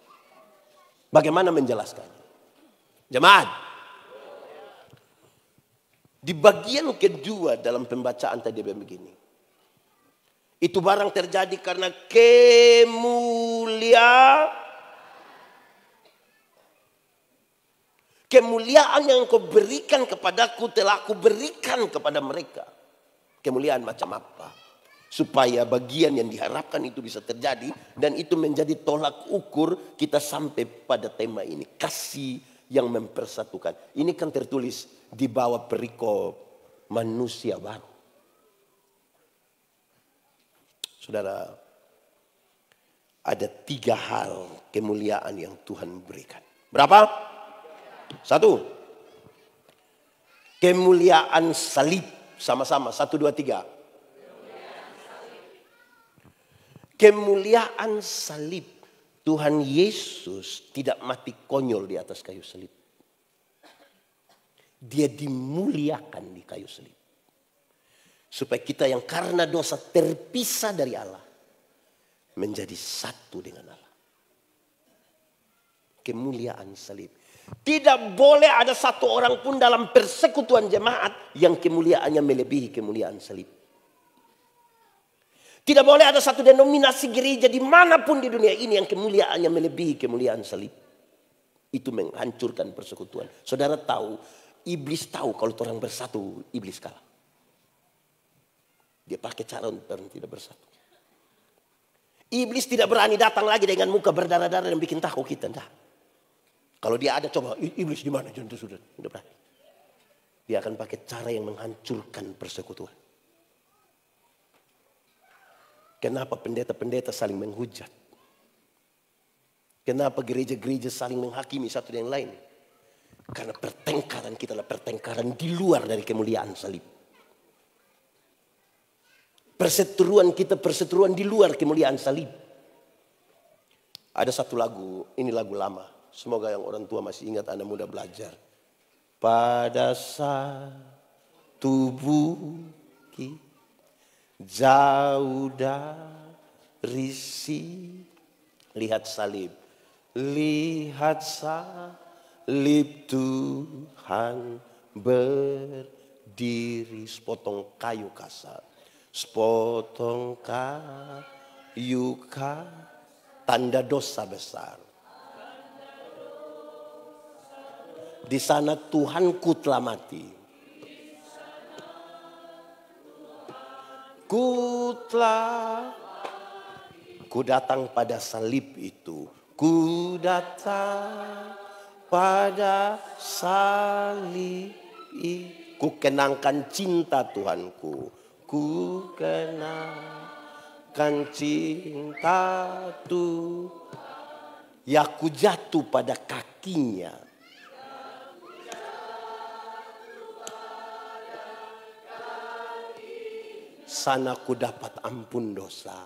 S1: Bagaimana menjelaskannya? Jemaat, di bagian kedua dalam pembacaan tadi begini. Itu barang terjadi karena kemuliaan yang kau berikan kepadaku telah aku berikan kepada mereka. Kemuliaan macam apa? Supaya bagian yang diharapkan itu bisa terjadi. Dan itu menjadi tolak ukur kita sampai pada tema ini. Kasih yang mempersatukan. Ini kan tertulis di bawah perikop manusia baru. Saudara, ada 3 hal kemuliaan yang Tuhan berikan. Berapa? 1. Kemuliaan salib. Sama-sama. 1, 2, 3. Kemuliaan salib. Tuhan Yesus tidak mati konyol di atas kayu salib. Dia dimuliakan di kayu salib. Supaya kita yang karena dosa terpisah dari Allah. Menjadi satu dengan Allah. Kemuliaan salib. Tidak boleh ada satu orang pun dalam persekutuan jemaat yang kemuliaannya melebihi kemuliaan salib. Tidak boleh ada satu denominasi gereja dimanapun di dunia ini yang kemuliaannya melebihi kemuliaan salib. Itu menghancurkan persekutuan. Saudara tahu, iblis tahu kalau orang bersatu, iblis kalah. Dia pakai cara untuk orang tidak bersatu. Iblis tidak berani datang lagi dengan muka berdarah-darah dan bikin takut kita. Nah, kalau dia ada, coba iblis di mana? Jangan sudah, tidak berani. Dia akan pakai cara yang menghancurkan persekutuan. Kenapa pendeta-pendeta saling menghujat? Kenapa gereja-gereja saling menghakimi satu dengan lain? Karena pertengkaran kita adalah pertengkaran di luar dari kemuliaan salib. Perseteruan kita perseteruan di luar kemuliaan salib. Ada satu lagu, ini lagu lama. Semoga yang orang tua masih ingat, Anda muda belajar. Pada saat tubuh kita jauh dari lihat salib. Lihat salib Tuhan berdiri. Sepotong kayu kasar. Sepotong kayu kasar. Tanda dosa besar. Di sana Tuhanku telah mati. Ku datang pada salib itu. Ku datang pada salib itu. Ku kenangkan cinta Tuhanku. Ku kenangkan cinta Tuhan. Ya ku jatuh pada kakinya. Sana ku dapat ampun dosa.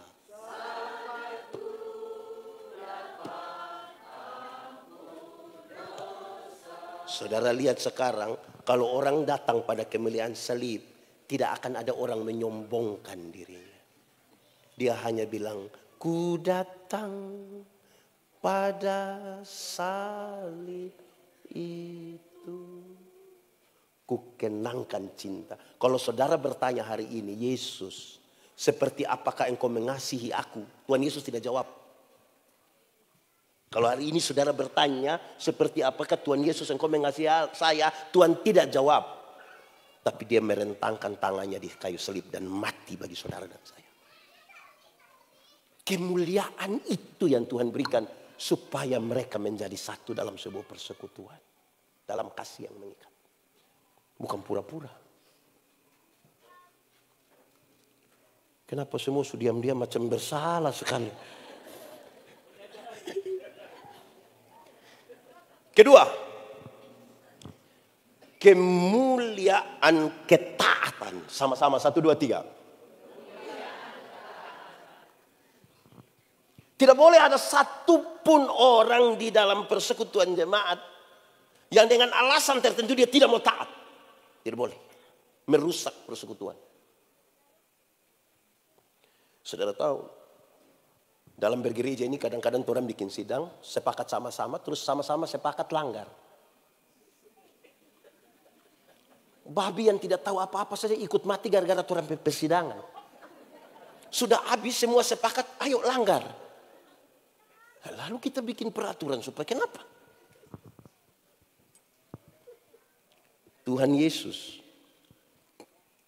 S1: Saudara lihat sekarang, kalau orang datang pada kemuliaan salib, tidak akan ada orang menyombongkan dirinya. Dia hanya bilang, ku datang pada salib itu. Ku kenangkan cinta. Kalau saudara bertanya hari ini, Yesus, seperti apakah engkau mengasihi aku? Tuhan Yesus tidak jawab. Kalau hari ini saudara bertanya, seperti apakah Tuhan Yesus engkau mengasihi saya? Tuhan tidak jawab. Tapi dia merentangkan tangannya di kayu salib dan mati bagi saudara dan saya. Kemuliaan itu yang Tuhan berikan supaya mereka menjadi satu dalam sebuah persekutuan. Dalam kasih yang mengikat. Bukan pura-pura. Kenapa semua sudah diam-diam macam bersalah sekali? Kedua, kemuliaan ketaatan. Sama-sama 1, 2, 3. Tidak boleh ada satupun orang di dalam persekutuan jemaat yang dengan alasan tertentu dia tidak mau taat. Tidak boleh. Merusak persekutuan. Saudara tahu, dalam bergereja ini kadang-kadang orang bikin sidang, sepakat sama-sama, terus sama-sama sepakat langgar. Babi yang tidak tahu apa-apa saja ikut mati gara-gara orang persidangan. Sudah habis semua sepakat, ayo langgar. Lalu kita bikin peraturan supaya kenapa? Tuhan Yesus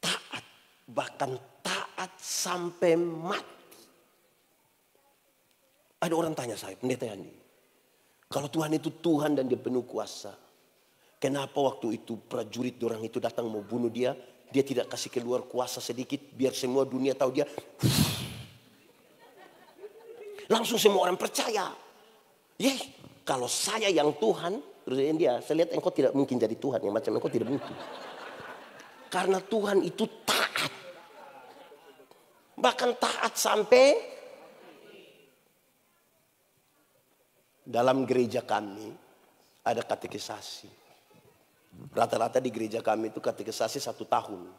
S1: taat, bahkan taat sampai mati. Ada orang tanya saya, pendeta Yandi, kalau Tuhan itu Tuhan dan dia penuh kuasa, kenapa waktu itu prajurit orang itu datang mau bunuh dia, dia tidak kasih keluar kuasa sedikit biar semua dunia tahu dia. Langsung semua orang percaya. Kalau saya yang Tuhan, terus dia, saya lihat engkau tidak mungkin jadi Tuhan. Yang macam engkau tidak mungkin. Karena Tuhan itu taat. Bahkan taat sampai dalam gereja kami ada katekisasi. Rata-rata di gereja kami itu katekisasi 1 tahun.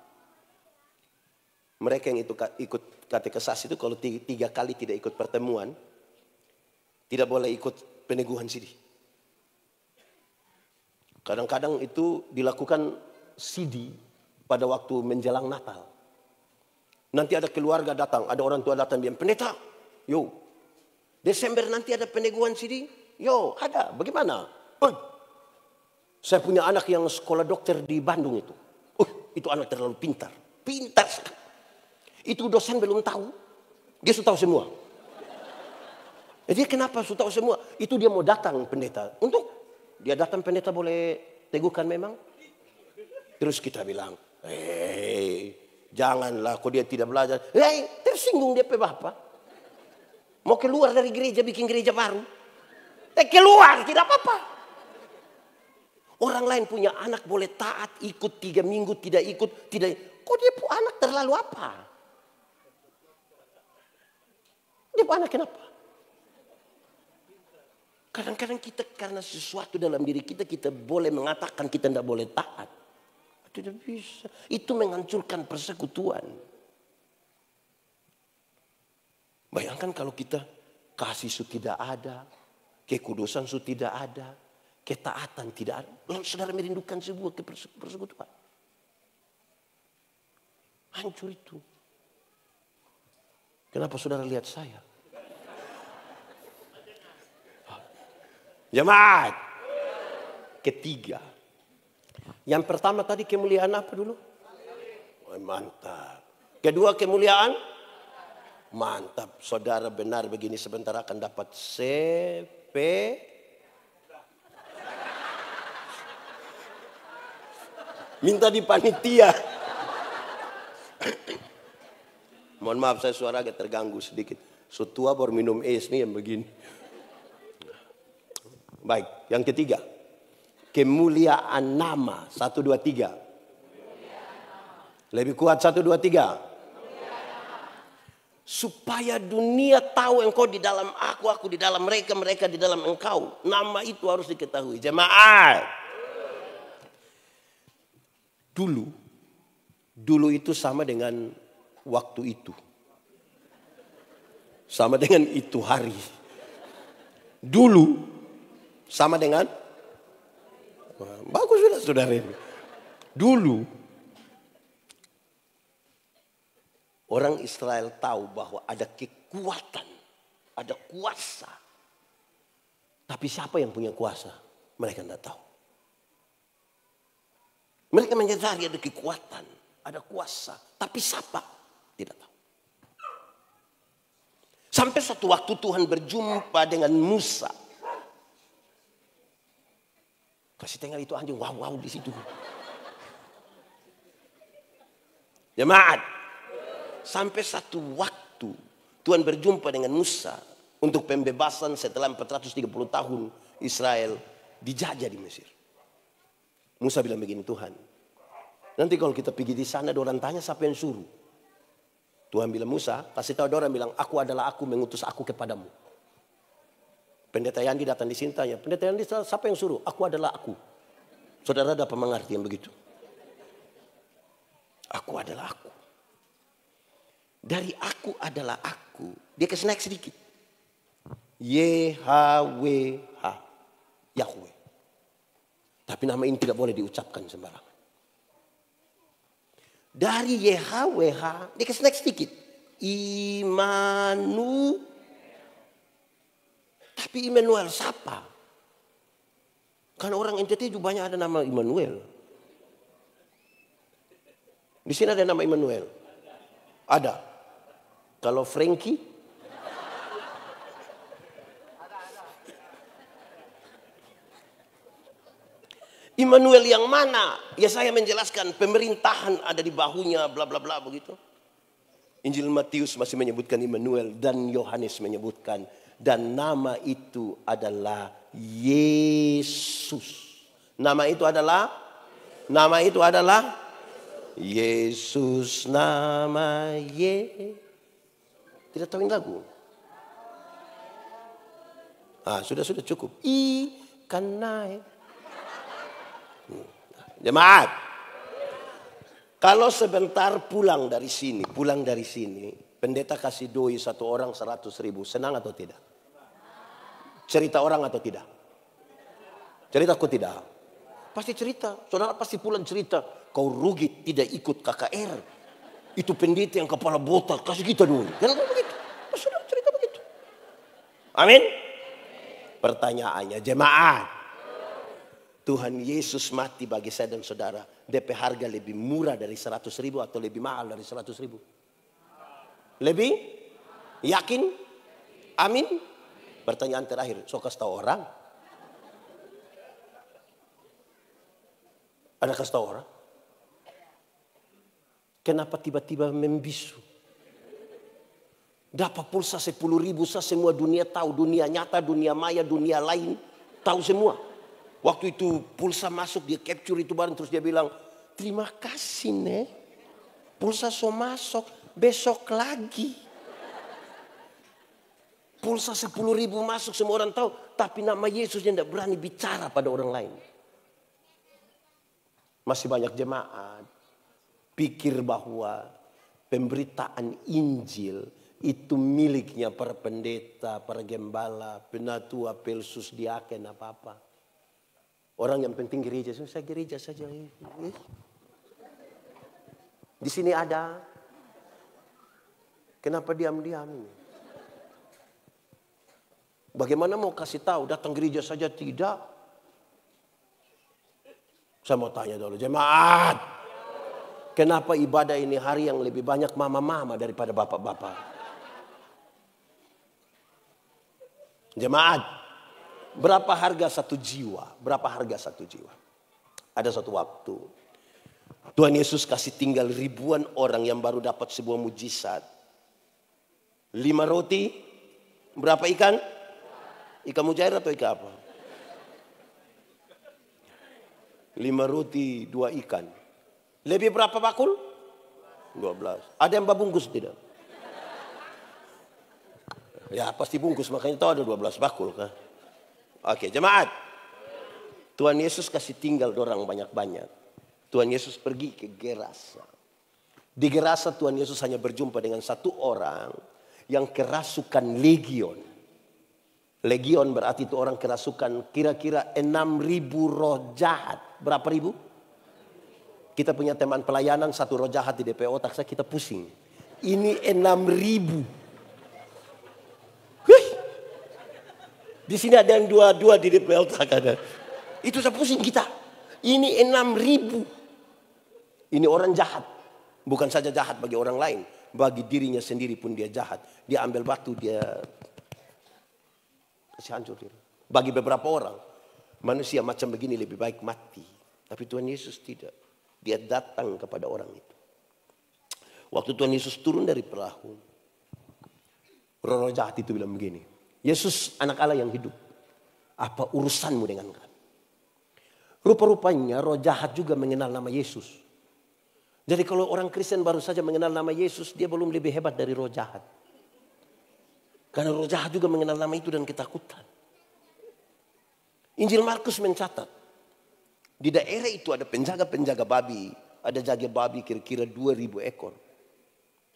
S1: Mereka yang ikut katekisasi itu kalau 3 kali tidak ikut pertemuan, tidak boleh ikut peneguhan sidi. Kadang-kadang itu dilakukan sidi pada waktu menjelang Natal. Nanti ada keluarga datang, ada orang tua datang bilang, pendeta, yo, Desember nanti ada peneguhan sini. Yo, ada, bagaimana? Saya punya anak yang sekolah dokter di Bandung itu. Itu anak terlalu pintar. Pintar sekali. Itu dosen belum tahu. Dia sudah tahu semua. Jadi kenapa sudah tahu semua? Itu dia mau datang pendeta. Untuk dia datang pendeta boleh teguhkan memang. Terus kita bilang, janganlah kok dia tidak belajar. Tersinggung dia bapak. Mau keluar dari gereja bikin gereja baru. Keluar tidak apa-apa. Orang lain punya anak boleh taat, ikut 3 minggu, tidak ikut, tidak. Kok dia punya anak terlalu apa? Dia punya anak kenapa? Kadang-kadang kita karena sesuatu dalam diri kita, kita boleh mengatakan kita tidak boleh taat. Tidak bisa. Itu menghancurkan persekutuan. Bayangkan kalau kita kasih su tidak ada, kekudusan su tidak ada, ketaatan tidak ada. Lalu saudara merindukan sebuah persekutuan. Hancur itu. Kenapa saudara lihat saya? Jemaat. Ketiga. Yang pertama tadi kemuliaan apa dulu? Mantap. Kedua kemuliaan? Mantap. Saudara benar begini sebentar akan dapat CP. Minta di panitia. Mohon maaf saya suara agak terganggu sedikit. Setua baru minum es nih yang begini. Baik, yang ketiga. Kemuliaan nama. 1, 2, 3. Lebih kuat 1, 2, 3. Supaya dunia tahu engkau di dalam aku di dalam mereka, mereka di dalam engkau. Nama itu harus diketahui. Jemaat. Dulu itu sama dengan waktu itu. Sama dengan itu hari. Dulu sama dengan bagus sudah saudara ini. Dulu orang Israel tahu bahwa ada kekuatan, ada kuasa. Tapi siapa yang punya kuasa? Mereka tidak tahu. Mereka menyadari ada kekuatan, ada kuasa. Tapi siapa? Tidak tahu. Sampai suatu waktu Tuhan berjumpa dengan Musa. Kasih tengok itu anjing, wow di situ. Jemaat. Sampai satu waktu Tuhan berjumpa dengan Musa untuk pembebasan setelah 430 tahun Israel dijajah di Mesir. Musa bilang begini, Tuhan, nanti kalau kita pergi di sana, orang tanya siapa yang suruh. Tuhan bilang, Musa, kasih tahu orang bilang, aku adalah aku mengutus aku kepadamu. Pendeta Yandi datang di sini tanya, pendeta Yandi siapa yang suruh? Aku adalah aku. Saudara dapat mengerti yang begitu? Aku adalah aku. Dari aku adalah aku. Dia kasih naik sedikit. YHWH. Yahweh. Tapi nama ini tidak boleh diucapkan sembarangan. Dari YHWH, dia kasih naik sedikit. Tapi Immanuel siapa? Karena orang NTT juga banyak ada nama Immanuel. Di sini ada nama Immanuel. Ada. Kalau Frankie? Immanuel yang mana? Ya saya menjelaskan pemerintahan ada di bahunya bla bla bla begitu. Injil Matius masih menyebutkan Immanuel dan Yohanes menyebutkan dan nama itu adalah Yesus. Nama itu adalah Yesus, nama Tidak tahu lagu? Sudah cukup. Ikan naik. Jemaat. Kalau sebentar pulang dari sini, pendeta kasih doi satu orang 100.000, senang atau tidak? Cerita orang atau tidak? Cerita aku tidak. Pasti cerita. Saudara pasti pulang cerita. Kau rugi tidak ikut KKR. Itu pendeta yang kepala botak, kasih kita dulu. Kenapa begitu? Sudah cerita begitu. Amin. Pertanyaannya, jemaat, Tuhan Yesus mati bagi saya dan saudara, DP harga lebih murah dari 100.000 atau lebih mahal dari 100.000? Lebih? Yakin? Amin. Pertanyaan terakhir, so kasih tahu orang? Ada kasih tahu orang? Kenapa tiba-tiba membisu? Dapat pulsa 10.000, semua dunia tahu, dunia nyata, dunia maya, dunia lain tahu semua. Waktu itu pulsa masuk, dia capture itu barang, terus dia bilang, terima kasih nih, pulsa so masuk, besok lagi. Pulsa 10.000 masuk, semua orang tahu, tapi nama Yesus dia tidak berani bicara pada orang lain. Masih banyak jemaat pikir bahwa pemberitaan Injil itu miliknya para pendeta, para gembala, penatua, pelsus, diaken, apa-apa. Orang yang penting gereja, saya gereja saja. Di sini ada. Kenapa diam-diam ini? Bagaimana mau kasih tahu datang gereja saja tidak? Saya mau tanya dulu jemaat. Kenapa ibadah ini hari yang lebih banyak mama-mama daripada bapak-bapak? Jemaat, berapa harga satu jiwa? Berapa harga satu jiwa? Ada satu waktu, Tuhan Yesus kasih tinggal ribuan orang yang baru dapat sebuah mujizat. 5 roti, berapa ikan? Ikan mujair atau ikan apa? 5 roti, 2 ikan. Lebih berapa bakul? 12. Ada yang babungkus tidak? Ya pasti bungkus, makanya tahu ada 12 bakul kan. Oke, jemaat. Tuhan Yesus kasih tinggal orang banyak-banyak. Tuhan Yesus pergi ke Gerasa. Di Gerasa Tuhan Yesus hanya berjumpa dengan satu orang yang kerasukan legion. Legion berarti itu orang kerasukan kira-kira 6.000 roh jahat. Berapa ribu? Kita punya teman pelayanan, satu roh jahat di DP otak saya, kita pusing. Ini 6.000. Di sini ada yang 2 di DP otak ada. Itu saya pusing kita. Ini 6.000. Ini orang jahat. Bukan saja jahat bagi orang lain. Bagi dirinya sendiri pun dia jahat. Dia ambil batu, dia kasih hancur diri. Bagi beberapa orang, manusia macam begini lebih baik mati. Tapi Tuhan Yesus tidak. Dia datang kepada orang itu. Waktu Tuhan Yesus turun dari perahu, roh jahat itu bilang begini, Yesus anak Allah yang hidup, apa urusanmu dengan kami? Rupa-rupanya roh jahat juga mengenal nama Yesus. Jadi kalau orang Kristen baru saja mengenal nama Yesus, dia belum lebih hebat dari roh jahat. Karena roh jahat juga mengenal nama itu dan ketakutan. Injil Markus mencatat, di daerah itu ada penjaga-penjaga babi. Ada jaga babi kira-kira 2.000 ekor.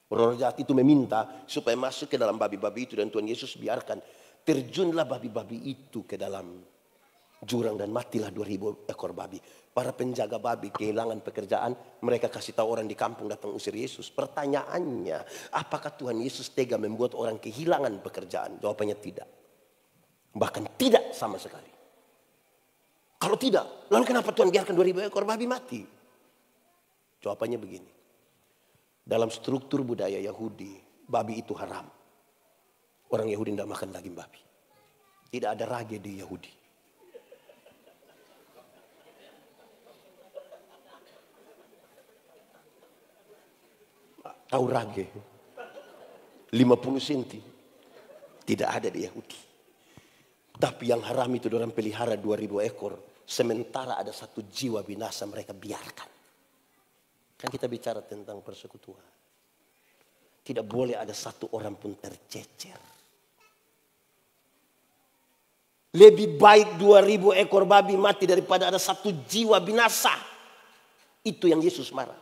S1: Roh jahat itu meminta supaya masuk ke dalam babi-babi itu. Dan Tuhan Yesus biarkan. Terjunlah babi-babi itu ke dalam jurang. Dan matilah 2.000 ekor babi. Para penjaga babi kehilangan pekerjaan. Mereka kasih tahu orang di kampung datang usir Yesus. Pertanyaannya, apakah Tuhan Yesus tega membuat orang kehilangan pekerjaan? Jawabannya tidak. Bahkan tidak sama sekali. Kalau tidak, lalu kenapa Tuhan biarkan 2.000 ekor babi mati? Jawabannya begini. Dalam struktur budaya Yahudi, babi itu haram. Orang Yahudi tidak makan daging babi. Tidak ada rage di Yahudi. Tahu rage? 50 senti. Tidak ada di Yahudi. Tapi yang haram itu orang pelihara 2.000 ekor. Sementara ada 1 jiwa binasa mereka biarkan. Kan kita bicara tentang persekutuan. Tidak boleh ada 1 orang pun tercecer. Lebih baik 2.000 ekor babi mati daripada ada 1 jiwa binasa. Itu yang Yesus marah.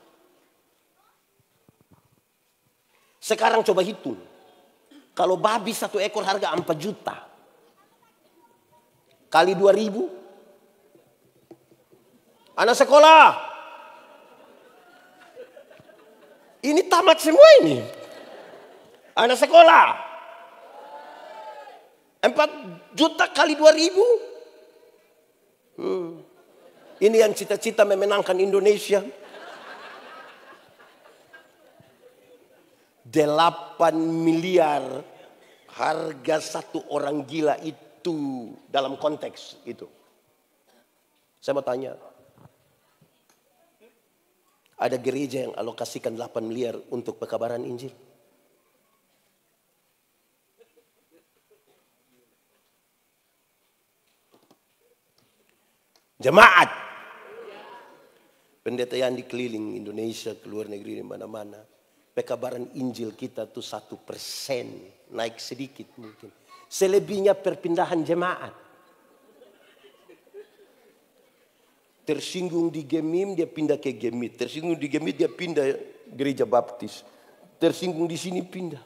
S1: Sekarang coba hitung. Kalau babi 1 ekor harga 4 juta. Kali 2.000. Anak sekolah. Ini tamat semua ini. Anak sekolah. 4 juta kali 2.000. Ini yang cita-cita memenangkan Indonesia. 8 miliar harga satu orang gila itu dalam konteks itu. Saya mau tanya. Ada gereja yang alokasikan 8 miliar untuk pekabaran Injil? Jemaat. Pendeta yang dikeliling Indonesia, ke luar negeri, di mana-mana. Pekabaran Injil kita tuh 1%, naik sedikit mungkin. Selebihnya perpindahan jemaat. Tersinggung di Gemim, dia pindah ke Gemit. Tersinggung di Gemit, dia pindah gereja baptis. Tersinggung di sini pindah.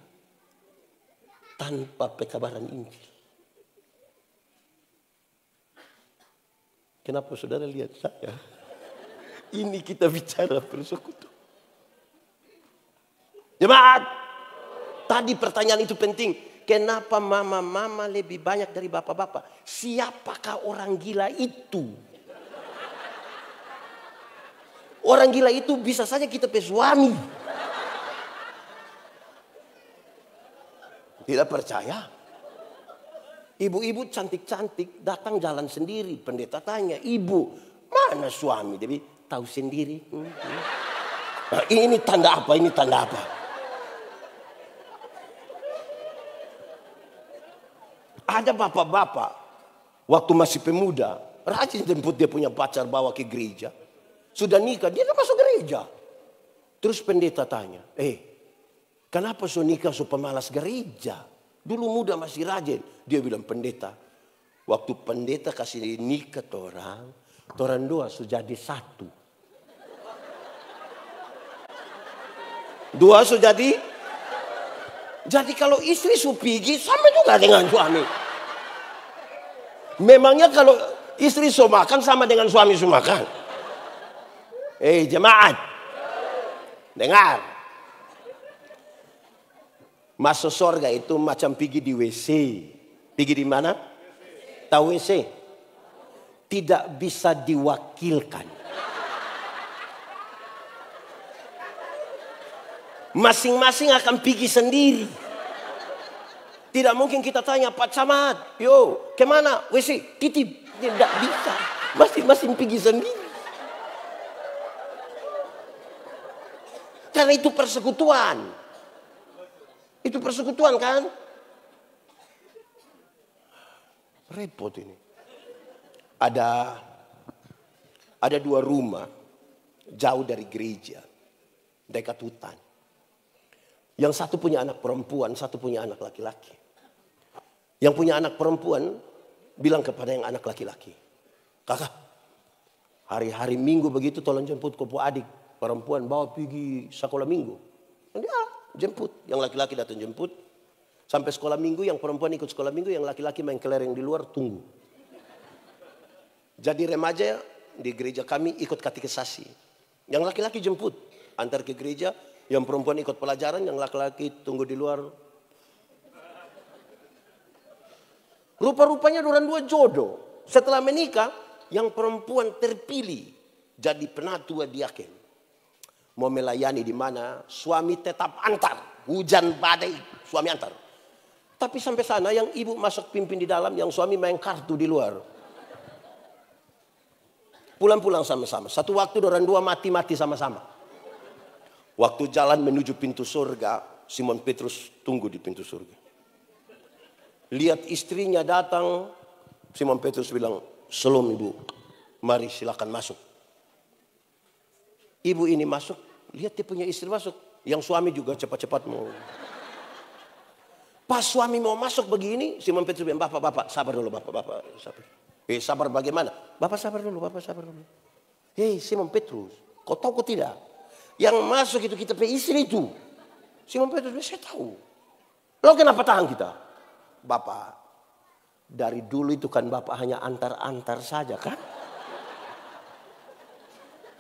S1: Tanpa pekabaran Injil. Kenapa saudara lihat saya? Ini kita bicara persekutuan. Jemaat, tadi pertanyaan itu penting. Kenapa mama-mama lebih banyak dari bapak-bapak? Siapakah orang gila itu? Orang gila itu bisa saja kita pe suami. Tidak percaya? Ibu-ibu cantik-cantik datang jalan sendiri. Pendeta tanya, ibu mana suami? Dia tahu sendiri. Nah, ini tanda apa? Ini tanda apa? Ada bapak-bapak waktu masih pemuda rajin jemput dia punya pacar bawa ke gereja. Sudah nikah dia masuk gereja. Terus pendeta tanya, kenapa so nikah so pemalas gereja? Dulu muda masih rajin. Dia bilang, pendeta, waktu pendeta kasih nikah torang dua sudah jadi satu. Dua sudah jadi kalau istri supigi sama juga dengan suami. Memangnya kalau istri so makan sama dengan suami so makan? Jemaat, dengar. Masuk surga itu macam pergi di WC. Pergi di mana? Tahu WC? Tidak bisa diwakilkan. Masing-masing akan pergi sendiri. Tidak mungkin kita tanya, Pak Camat, yo kemana? WC, titip. Tidak bisa. Masing-masing pergi sendiri. Karena itu persekutuan. Itu persekutuan kan? Repot ini. Ada 2 rumah jauh dari gereja, dekat hutan. Yang satu punya anak perempuan, satu punya anak laki-laki. Yang punya anak perempuan bilang kepada yang anak laki-laki, kakak, hari-hari Minggu begitu tolong jemput kopo adik perempuan bawa pergi sekolah minggu. Dia jemput, yang laki-laki datang jemput. Sampai sekolah minggu, yang perempuan ikut sekolah minggu, yang laki-laki main kelereng di luar tunggu. Jadi remaja di gereja kami ikut katekisasi. Yang laki-laki jemput, antar ke gereja. Yang perempuan ikut pelajaran, yang laki-laki tunggu di luar. Rupa-rupanya dorang 2 jodoh. Setelah menikah, yang perempuan terpilih jadi penatua diaken. Mau melayani di mana, suami tetap antar. Hujan badai, suami antar. Tapi sampai sana yang ibu masuk pimpin di dalam, yang suami main kartu di luar. Pulang-pulang sama-sama. Satu waktu dorang 2 mati-mati sama-sama. Waktu jalan menuju pintu surga, Simon Petrus tunggu di pintu surga. Lihat istrinya datang, Simon Petrus bilang, "Shalom ibu, mari silakan masuk." Ibu ini masuk, lihat dia punya istri masuk. Yang suami juga cepat-cepat mau. Pas suami mau masuk begini, Simon Petrus bilang, "Bapak, sabar dulu bapak, sabar." Sabar bagaimana? Bapak sabar dulu. Simon Petrus, kau tahu kau tidak? Yang masuk itu kita punya istri itu. Simon Petrus bilang, "Saya tahu. Lalu kenapa tahan kita?" "Bapak, dari dulu itu kan bapak hanya antar-antar saja kan?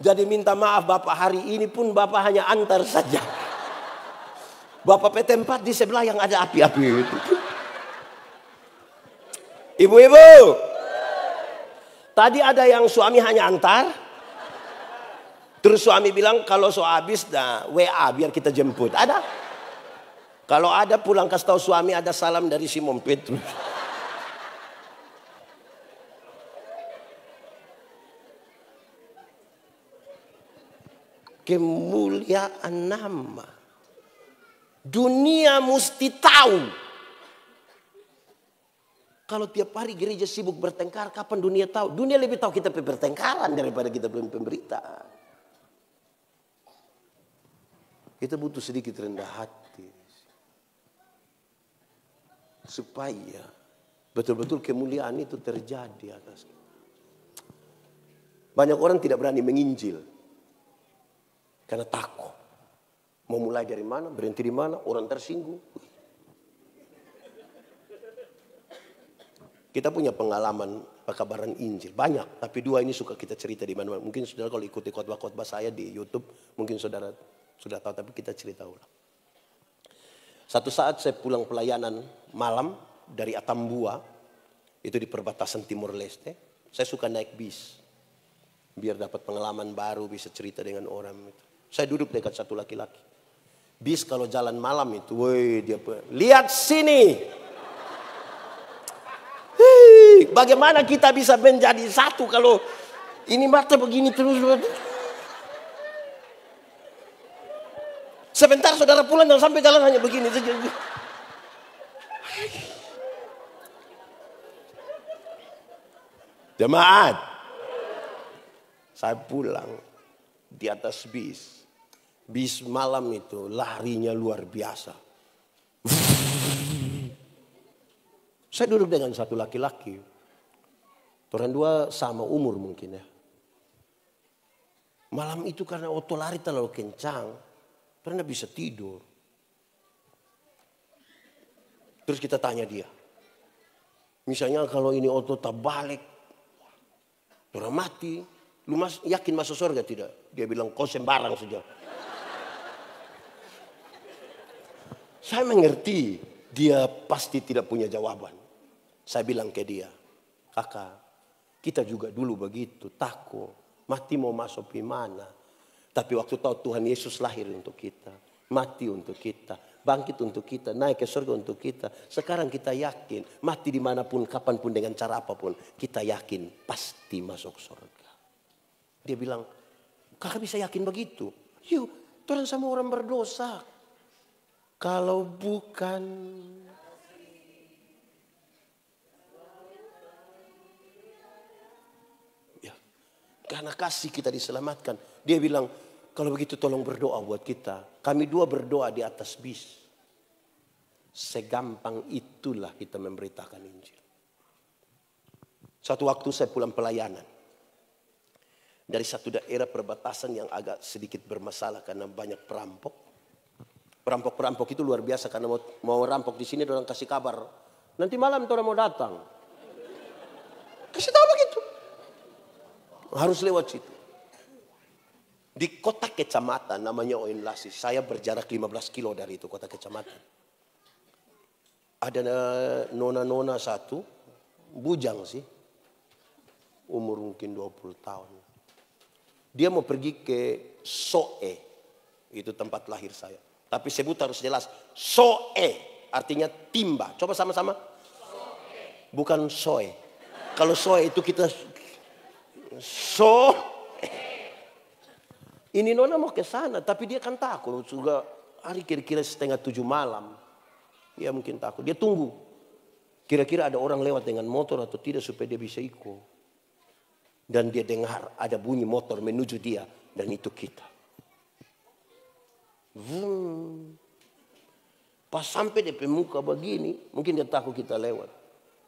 S1: Jadi minta maaf bapak, hari ini pun bapak hanya antar saja." Bapak PT 4 di sebelah yang ada api-api itu. Ibu-ibu, tadi ada yang suami hanya antar. Terus suami bilang kalau so habis WA biar kita jemput. Ada? Kalau ada pulang kasih tahu suami ada salam dari Simon Petrus. Kemuliaan nama. Dunia mesti tahu. Kalau tiap hari gereja sibuk bertengkar, kapan dunia tahu? Dunia lebih tahu kita bertengkaran daripada kita pemberitaan. Kita butuh sedikit rendah hati. Supaya betul-betul kemuliaan itu terjadi atas kita. Banyak orang tidak berani menginjil. Karena takut. Mau mulai dari mana, berhenti di mana, orang tersinggung. Kita punya pengalaman pekabaran Injil. Banyak, tapi dua ini suka kita cerita di mana-mana. Mungkin saudara kalau ikuti khotbah-khotbah saya di YouTube, mungkin saudara sudah tahu, tapi kita cerita ulang. Satu saat saya pulang pelayanan malam dari Atambua, itu di perbatasan Timur Leste. Saya suka naik bis, biar dapat pengalaman baru, bisa cerita dengan orang. Saya duduk dekat satu laki-laki. Bis kalau jalan malam itu, woi dia lihat sini. Bagaimana kita bisa menjadi satu kalau ini mata begini terus. Sebentar saudara pulang dan sampai jalan hanya begini saja. Jemaat, saya pulang di atas bis. Bis malam itu larinya luar biasa. Saya duduk dengan satu laki-laki. Orang dua sama umur mungkin ya. Malam itu karena auto lari terlalu kencang. Karena bisa tidur. Terus kita tanya dia. Misalnya kalau ini auto tak balik. Orang mati. Lu yakin masuk surga tidak? Dia bilang kau sembarang saja. Saya mengerti dia pasti tidak punya jawaban. Saya bilang ke dia, kakak, kita juga dulu begitu, takut. Mati mau masuk di mana? Tapi waktu tahu Tuhan Yesus lahir untuk kita, mati untuk kita, bangkit untuk kita, naik ke surga untuk kita. Sekarang kita yakin, mati dimanapun, kapanpun, dengan cara apapun, kita yakin pasti masuk surga. Dia bilang, kakak bisa yakin begitu? Yuk, Tuhan sama orang berdosa. Kalau bukan ya, karena kasih kita diselamatkan. Dia bilang, kalau begitu tolong berdoa buat kita. Kami dua berdoa di atas bis. Segampang itulah kita memberitakan Injil. Satu waktu saya pulang pelayanan. Dari satu daerah perbatasan yang agak sedikit bermasalah karena banyak perampok. Perampok-perampok itu luar biasa karena mau rampok di sini orang kasih kabar. Nanti malam orang mau datang. Kasih tahu begitu. Harus lewat situ. Di kota kecamatan namanya Oin Lasi. Saya berjarak 15 kilo dari itu kota kecamatan. Ada nona-nona satu. Bujang sih. Umur mungkin 20 tahun. Dia mau pergi ke Soe. Itu tempat lahir saya. Tapi sebut harus jelas. Soe artinya timba. Coba sama-sama. Bukan soe. Kalau soe itu kita ini nona mau ke sana. Tapi dia kan takut. Juga hari kira-kira 6:30 malam. Ya mungkin takut. Dia tunggu. Kira-kira ada orang lewat dengan motor atau tidak supaya dia bisa ikut. Dan dia dengar ada bunyi motor menuju dia. Dan itu kita. Pas sampai di pemuka begini, mungkin dia takut kita lewat.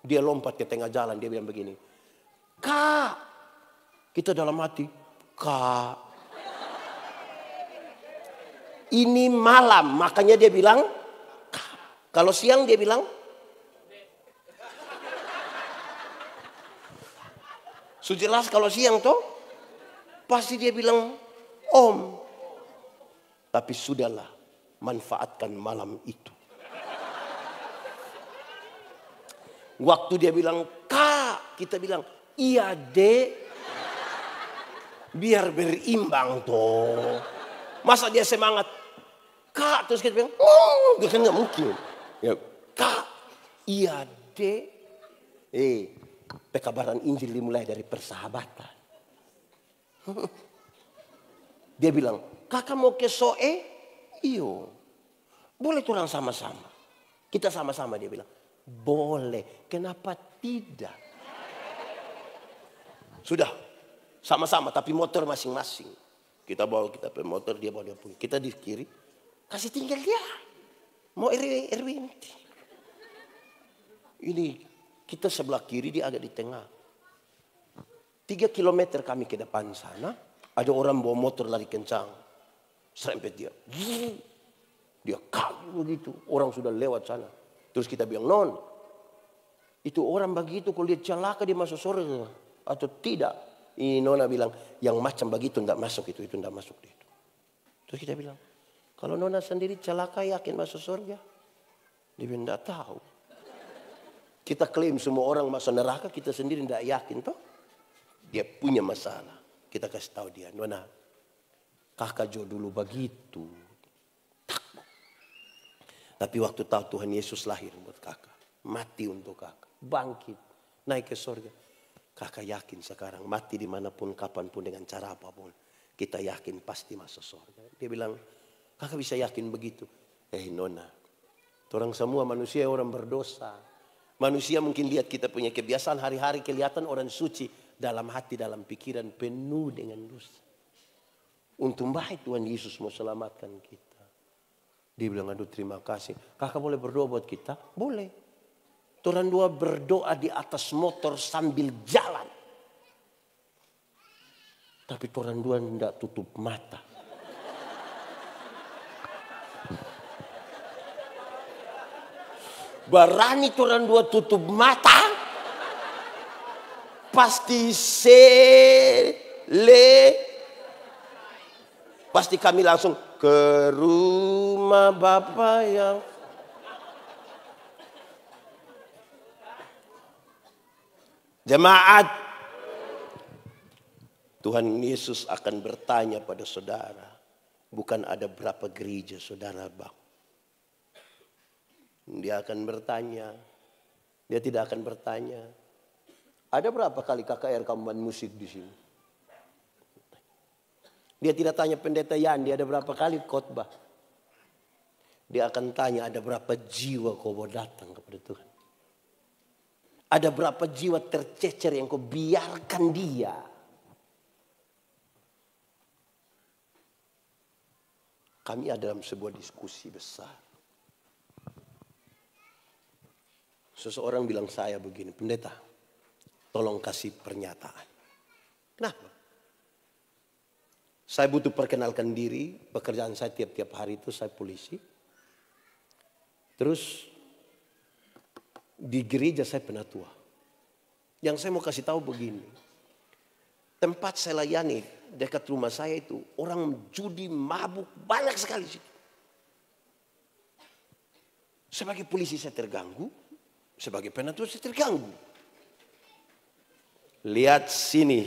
S1: Dia lompat ke tengah jalan, dia bilang begini, Kak, kita dalam hati, Kak, ini malam, makanya dia bilang, Kak. Kalau siang dia bilang, sujelas kalau siang toh, pasti dia bilang, Om. Tapi sudahlah, manfaatkan malam itu. Waktu dia bilang, Kak, kita bilang, iya dek. Biar berimbang toh. Masa dia semangat, Kak, terus kita bilang, oh, kan nggak mungkin. Ya, Kak, iya dek. Pekabaran Injil dimulai dari persahabatan. Dia bilang, kakak mau ke Soe? Iyo. Boleh turang sama-sama. Kita sama-sama, dia bilang. Boleh. Kenapa tidak? Sudah. Sama-sama tapi motor masing-masing. Kita bawa kita pe motor, dia bawa dia punya. Kita di kiri. Kasih tinggal dia. Mau RW nanti. Ini kita sebelah kiri, dia agak di tengah. 3 kilometer kami ke depan sana. Ada orang bawa motor lari kencang. Serempet dia. Dia kaget begitu. Orang sudah lewat sana. Terus kita bilang, non. Itu orang begitu kalau dia celaka dia masuk surga. Atau tidak. Ini nona bilang, yang macam begitu tidak masuk itu tidak masuk itu. Terus kita bilang, kalau nona sendiri celaka yakin masuk surga? Dia bilang, tidak tahu. Kita klaim semua orang masuk neraka, kita sendiri tidak yakin toh. Dia punya masalah. Kita kasih tahu dia, nona, kakak Jo dulu begitu. Takut. Tapi waktu tahu Tuhan Yesus lahir buat kakak, mati untuk kakak, bangkit, naik ke surga. Kakak yakin sekarang mati dimanapun, kapanpun, dengan cara apapun. Kita yakin pasti masuk surga. Dia bilang, kakak bisa yakin begitu? Nona, orang semua manusia orang berdosa. Manusia mungkin lihat kita punya kebiasaan hari-hari kelihatan orang suci. Dalam hati, dalam pikiran penuh dengan dosa. Untung baik Tuhan Yesus mau selamatkan kita. Dia bilang, aduh terima kasih. Kakak boleh berdoa buat kita? Boleh. Orang dua berdoa di atas motor sambil jalan. Tapi orang dua tidak tutup mata. Berani orang dua tutup mata. Pasti pasti kami langsung ke rumah Bapa yang... Jemaat, Tuhan Yesus akan bertanya pada saudara. Bukan ada berapa gereja saudara bang. Dia akan bertanya. Dia tidak akan bertanya, ada berapa kali KKR kamu main musik di sini? Dia tidak tanya pendeta Yandi ada berapa kali khotbah. Dia akan tanya ada berapa jiwa kau mau datang kepada Tuhan. Ada berapa jiwa tercecer yang kau biarkan dia. Kami ada dalam sebuah diskusi besar. Seseorang bilang saya begini, pendeta, tolong kasih pernyataan. Kenapa? Saya butuh perkenalkan diri, pekerjaan saya tiap-tiap hari itu saya polisi. Terus di gereja saya penatua. Yang saya mau kasih tahu begini. Tempat saya layani dekat rumah saya itu orang judi mabuk banyak sekali situ. Sebagai polisi saya terganggu, sebagai penatua saya terganggu. Lihat sini.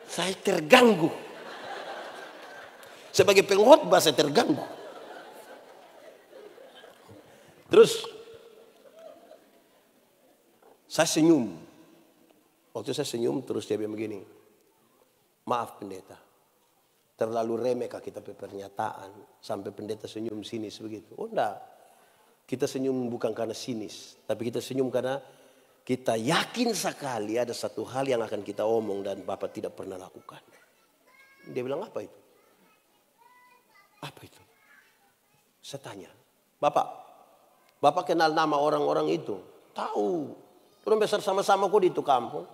S1: Saya terganggu. Sebagai pengkhotbah saya terganggu. Terus saya senyum. Waktu saya senyum terus dia bilang begini. Maaf pendeta. Terlalu remeh kah kita pernyataan. Sampai pendeta senyum sinis begitu. Oh enggak. Kita senyum bukan karena sinis. Tapi kita senyum karena kita yakin sekali ada satu hal yang akan kita omong dan Bapak tidak pernah lakukan. Dia bilang apa itu? Apa itu? Saya tanya. Bapak kenal nama orang-orang itu? Tahu. Orang besar sama-sama kok di itu kampung.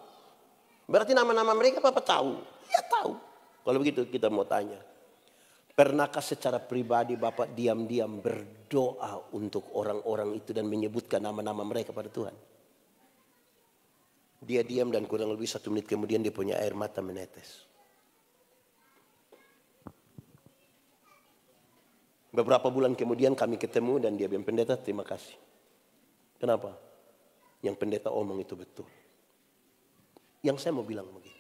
S1: Berarti nama-nama mereka Bapak tahu? Ya tahu. Kalau begitu kita mau tanya. Pernahkah secara pribadi Bapak diam-diam berdoa untuk orang-orang itu dan menyebutkan nama-nama mereka pada Tuhan? Dia diam dan kurang lebih 1 menit kemudian dia punya air mata menetes. Beberapa bulan kemudian kami ketemu dan dia bilang, pendeta terima kasih. Kenapa? Yang pendeta omong itu betul. Yang saya mau bilang begini.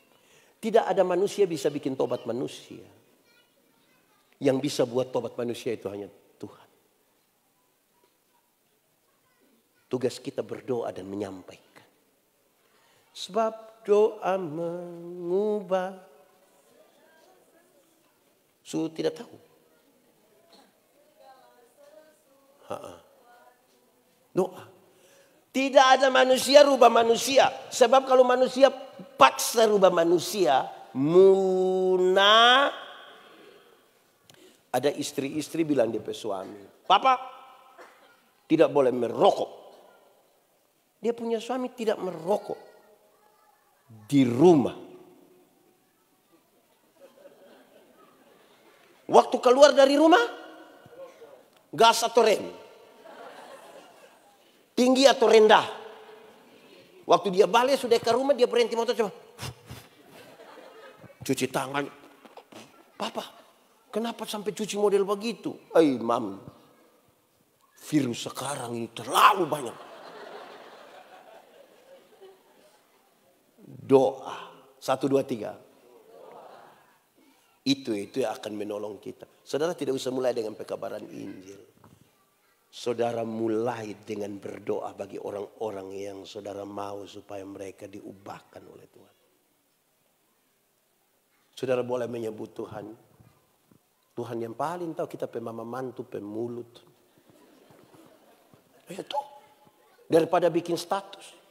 S1: Tidak ada manusia bisa bikin tobat manusia. Yang bisa buat tobat manusia itu hanya Tuhan. Tugas kita berdoa dan menyampaikan. Sebab doa mengubah. Tidak tahu. Doa. Tidak ada manusia rubah manusia. Sebab kalau manusia paksa rubah manusia. Ada istri-istri bilang dia ke suami. Papa tidak boleh merokok. Dia punya suami tidak merokok. Di rumah. Waktu keluar dari rumah. Gas atau rem. Tinggi atau rendah. Waktu dia balik sudah ke rumah dia berhenti motor coba. Cuci tangan. Papa, kenapa sampai cuci model begitu? Mami. Virus sekarang ini terlalu banyak. Doa. 1, 2, 3. Itu yang akan menolong kita. Saudara tidak usah mulai dengan pekabaran Injil. Saudara mulai dengan berdoa bagi orang-orang yang saudara mau supaya mereka diubahkan oleh Tuhan. Saudara boleh menyebut Tuhan. Tuhan yang paling tahu kita pemama mantu, pemulut. Itu. Daripada bikin status.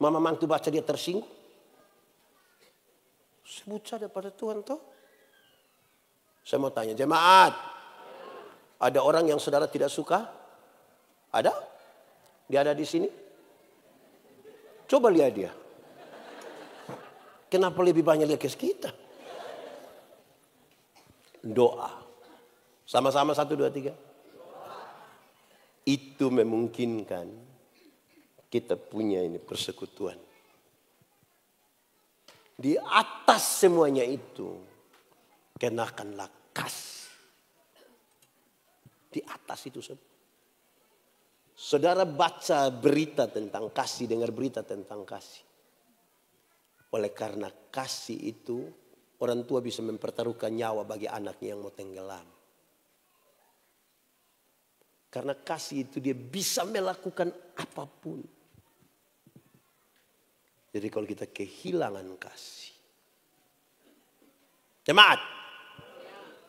S1: Mama mantu baca dia tersinggung. Sebut saja pada Tuhan toh. Saya mau tanya jemaat. Ada orang yang saudara tidak suka? Ada? Dia ada di sini? Coba lihat dia. Kenapa lebih banyak lihat ke kita? Doa. Sama-sama 1, 2, 3. Itu memungkinkan kita punya ini persekutuan. Di atas semuanya itu kenakanlah kasih. Di atas itu saudara baca berita tentang kasih, dengar berita tentang kasih. Oleh karena kasih itu orang tua bisa mempertaruhkan nyawa bagi anaknya yang mau tenggelam. Karena kasih itu dia bisa melakukan apapun. Jadi kalau kita kehilangan kasih. Jemaat.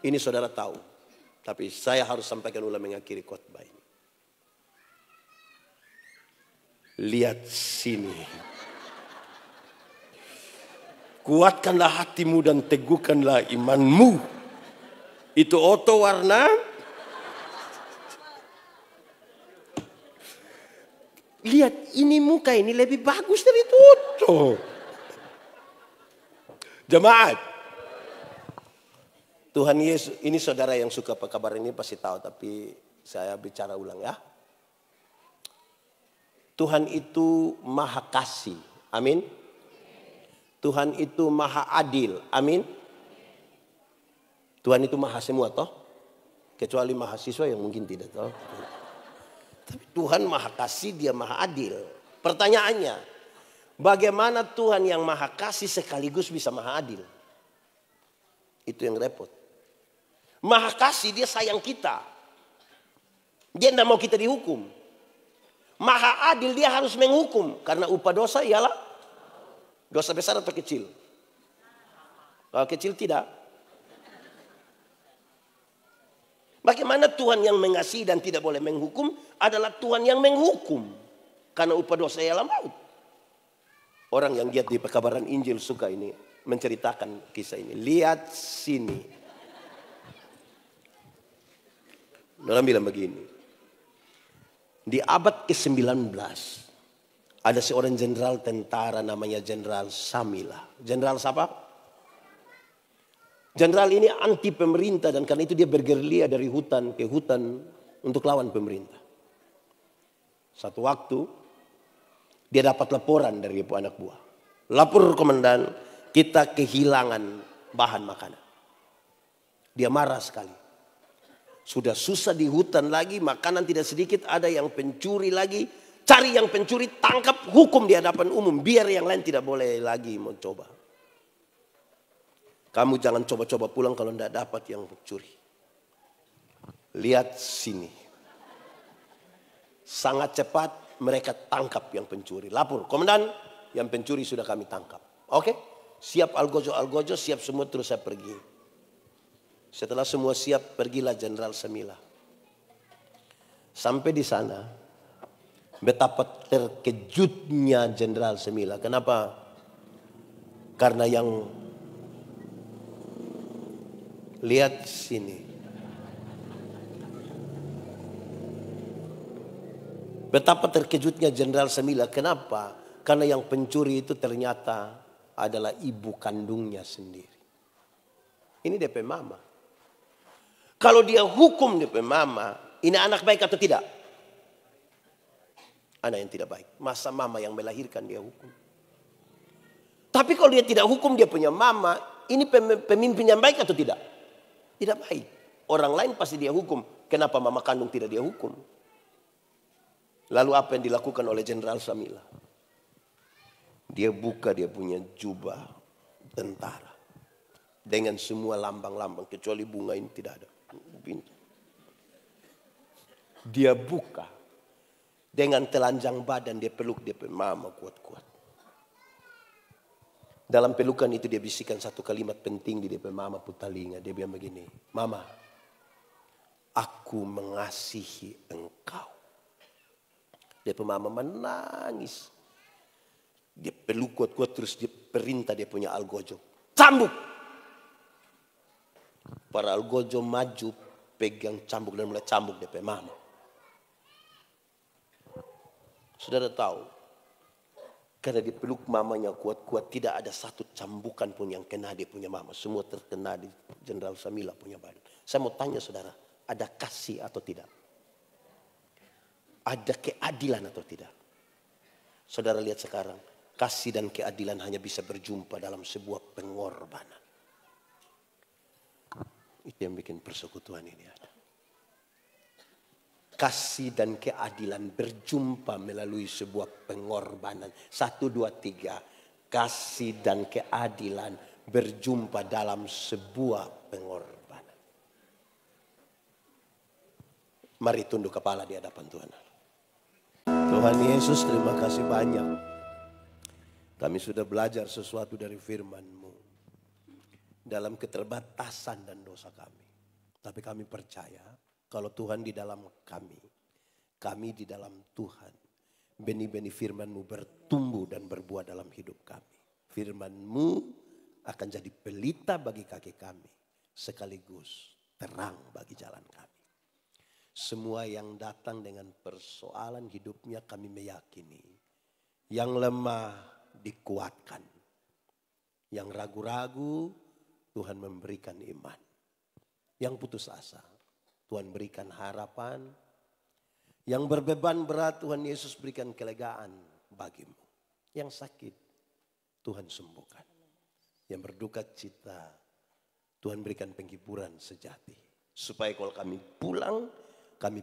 S1: Ini saudara tahu. Tapi saya harus sampaikan ulang mengakhiri khotbah ini. Lihat sini. Kuatkanlah hatimu dan teguhkanlah imanmu. Itu Otto warna. Lihat ini muka ini lebih bagus dari itu Otto. Jemaat. Tuhan Yesus, ini saudara yang suka kabar ini pasti tahu, tapi saya bicara ulang ya. Tuhan itu maha kasih, amin. Tuhan itu maha adil, amin. Tuhan itu maha semua toh. Kecuali mahasiswa yang mungkin tidak toh. Tapi Tuhan maha kasih, dia maha adil. Pertanyaannya, bagaimana Tuhan yang maha kasih sekaligus bisa maha adil? Itu yang repot. Maha kasih dia sayang kita. Dia tidak mau kita dihukum. Maha adil dia harus menghukum. Karena upah dosa ialah dosa besar atau kecil. Kalau kecil tidak. Bagaimana Tuhan yang mengasihi dan tidak boleh menghukum adalah Tuhan yang menghukum. Karena upah dosa ialah maut. Orang yang giat di pekabaran Injil suka ini menceritakan kisah ini. Lihat sini. Orang bilang begini. Di abad ke-19 ada seorang jenderal tentara namanya Jenderal Samila. Jenderal siapa? Jenderal ini anti pemerintah dan karena itu dia bergerilya dari hutan ke hutan untuk lawan pemerintah. Satu waktu dia dapat laporan dari anak buah. Lapor komandan, kita kehilangan bahan makanan. Dia marah sekali. Sudah susah di hutan lagi, makanan tidak sedikit, ada yang pencuri lagi. Cari yang pencuri, tangkap, hukum di hadapan umum. Biar yang lain tidak boleh lagi mencoba. Kamu jangan coba-coba pulang kalau tidak dapat yang pencuri. Lihat sini. Sangat cepat mereka tangkap yang pencuri. Lapor, komandan, yang pencuri sudah kami tangkap. Oke, siap algojo, siap semua, terus saya pergi. Setelah semua siap, pergilah Jenderal Semila. Sampai di sana, betapa terkejutnya Jenderal Semila. Kenapa? Karena yang lihat sini. Betapa terkejutnya Jenderal Semila. Kenapa? Karena yang pencuri itu ternyata adalah ibu kandungnya sendiri. Ini DP mama. Kalau dia hukum DP mama, ini anak baik atau tidak? Anak yang tidak baik. Masa mama yang melahirkan dia hukum? Tapi kalau dia tidak hukum dia punya mama, ini pemimpin yang baik atau tidak? Tidak baik. Orang lain pasti dia hukum. Kenapa mama kandung tidak dia hukum? Lalu apa yang dilakukan oleh Jenderal Semila? Dia buka dia punya jubah tentara. Dengan semua lambang-lambang. Kecuali bunga ini tidak ada. Dia buka. Dengan telanjang badan dia peluk dia mama kuat-kuat. Dalam pelukan itu dia bisikan satu kalimat penting di dia mama putalinga. Dia bilang begini. Mama, aku mengasihi engkau. Dia mama menangis. Dia peluk kuat-kuat terus dia perintah dia punya algojo. Cambuk. Para algojo maju pegang cambuk dan mulai cambuk dia mama. Saudara tahu, karena dipeluk mamanya kuat-kuat, tidak ada satu cambukan pun yang kena dia punya mama. Semua terkena di Jenderal Semila punya badan. Saya mau tanya saudara, ada kasih atau tidak? Ada keadilan atau tidak? Saudara lihat sekarang, kasih dan keadilan hanya bisa berjumpa dalam sebuah pengorbanan. Itu yang bikin persekutuan ini ada. Kasih dan keadilan berjumpa melalui sebuah pengorbanan. 1, 2, 3. Kasih dan keadilan berjumpa dalam sebuah pengorbanan. Mari tunduk kepala di hadapan Tuhan. Tuhan Yesus, terima kasih banyak. Kami sudah belajar sesuatu dari firman-Mu. Dalam keterbatasan dan dosa kami. Tapi kami percaya kalau Tuhan di dalam kami. Kami di dalam Tuhan. Benih-benih firman-Mu bertumbuh dan berbuah dalam hidup kami. Firman-Mu akan jadi pelita bagi kaki kami. Sekaligus terang bagi jalan kami. Semua yang datang dengan persoalan hidupnya kami meyakini. Yang lemah dikuatkan. Yang ragu-ragu Tuhan memberikan iman. Yang putus asa, Tuhan berikan harapan. Yang berbeban berat, Tuhan Yesus berikan kelegaan bagimu. Yang sakit, Tuhan sembuhkan. Yang berduka cita, Tuhan berikan penghiburan sejati. Supaya kalau kami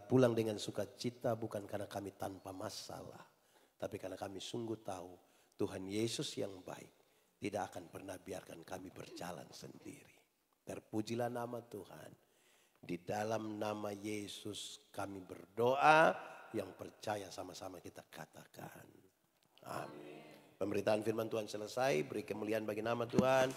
S1: pulang dengan sukacita bukan karena kami tanpa masalah. Tapi karena kami sungguh tahu Tuhan Yesus yang baik. Tidak akan pernah biarkan kami berjalan sendiri. Terpujilah nama Tuhan. Di dalam nama Yesus kami berdoa. Yang percaya sama-sama kita katakan. Amin. Pemberitaan firman Tuhan selesai. Beri kemuliaan bagi nama Tuhan.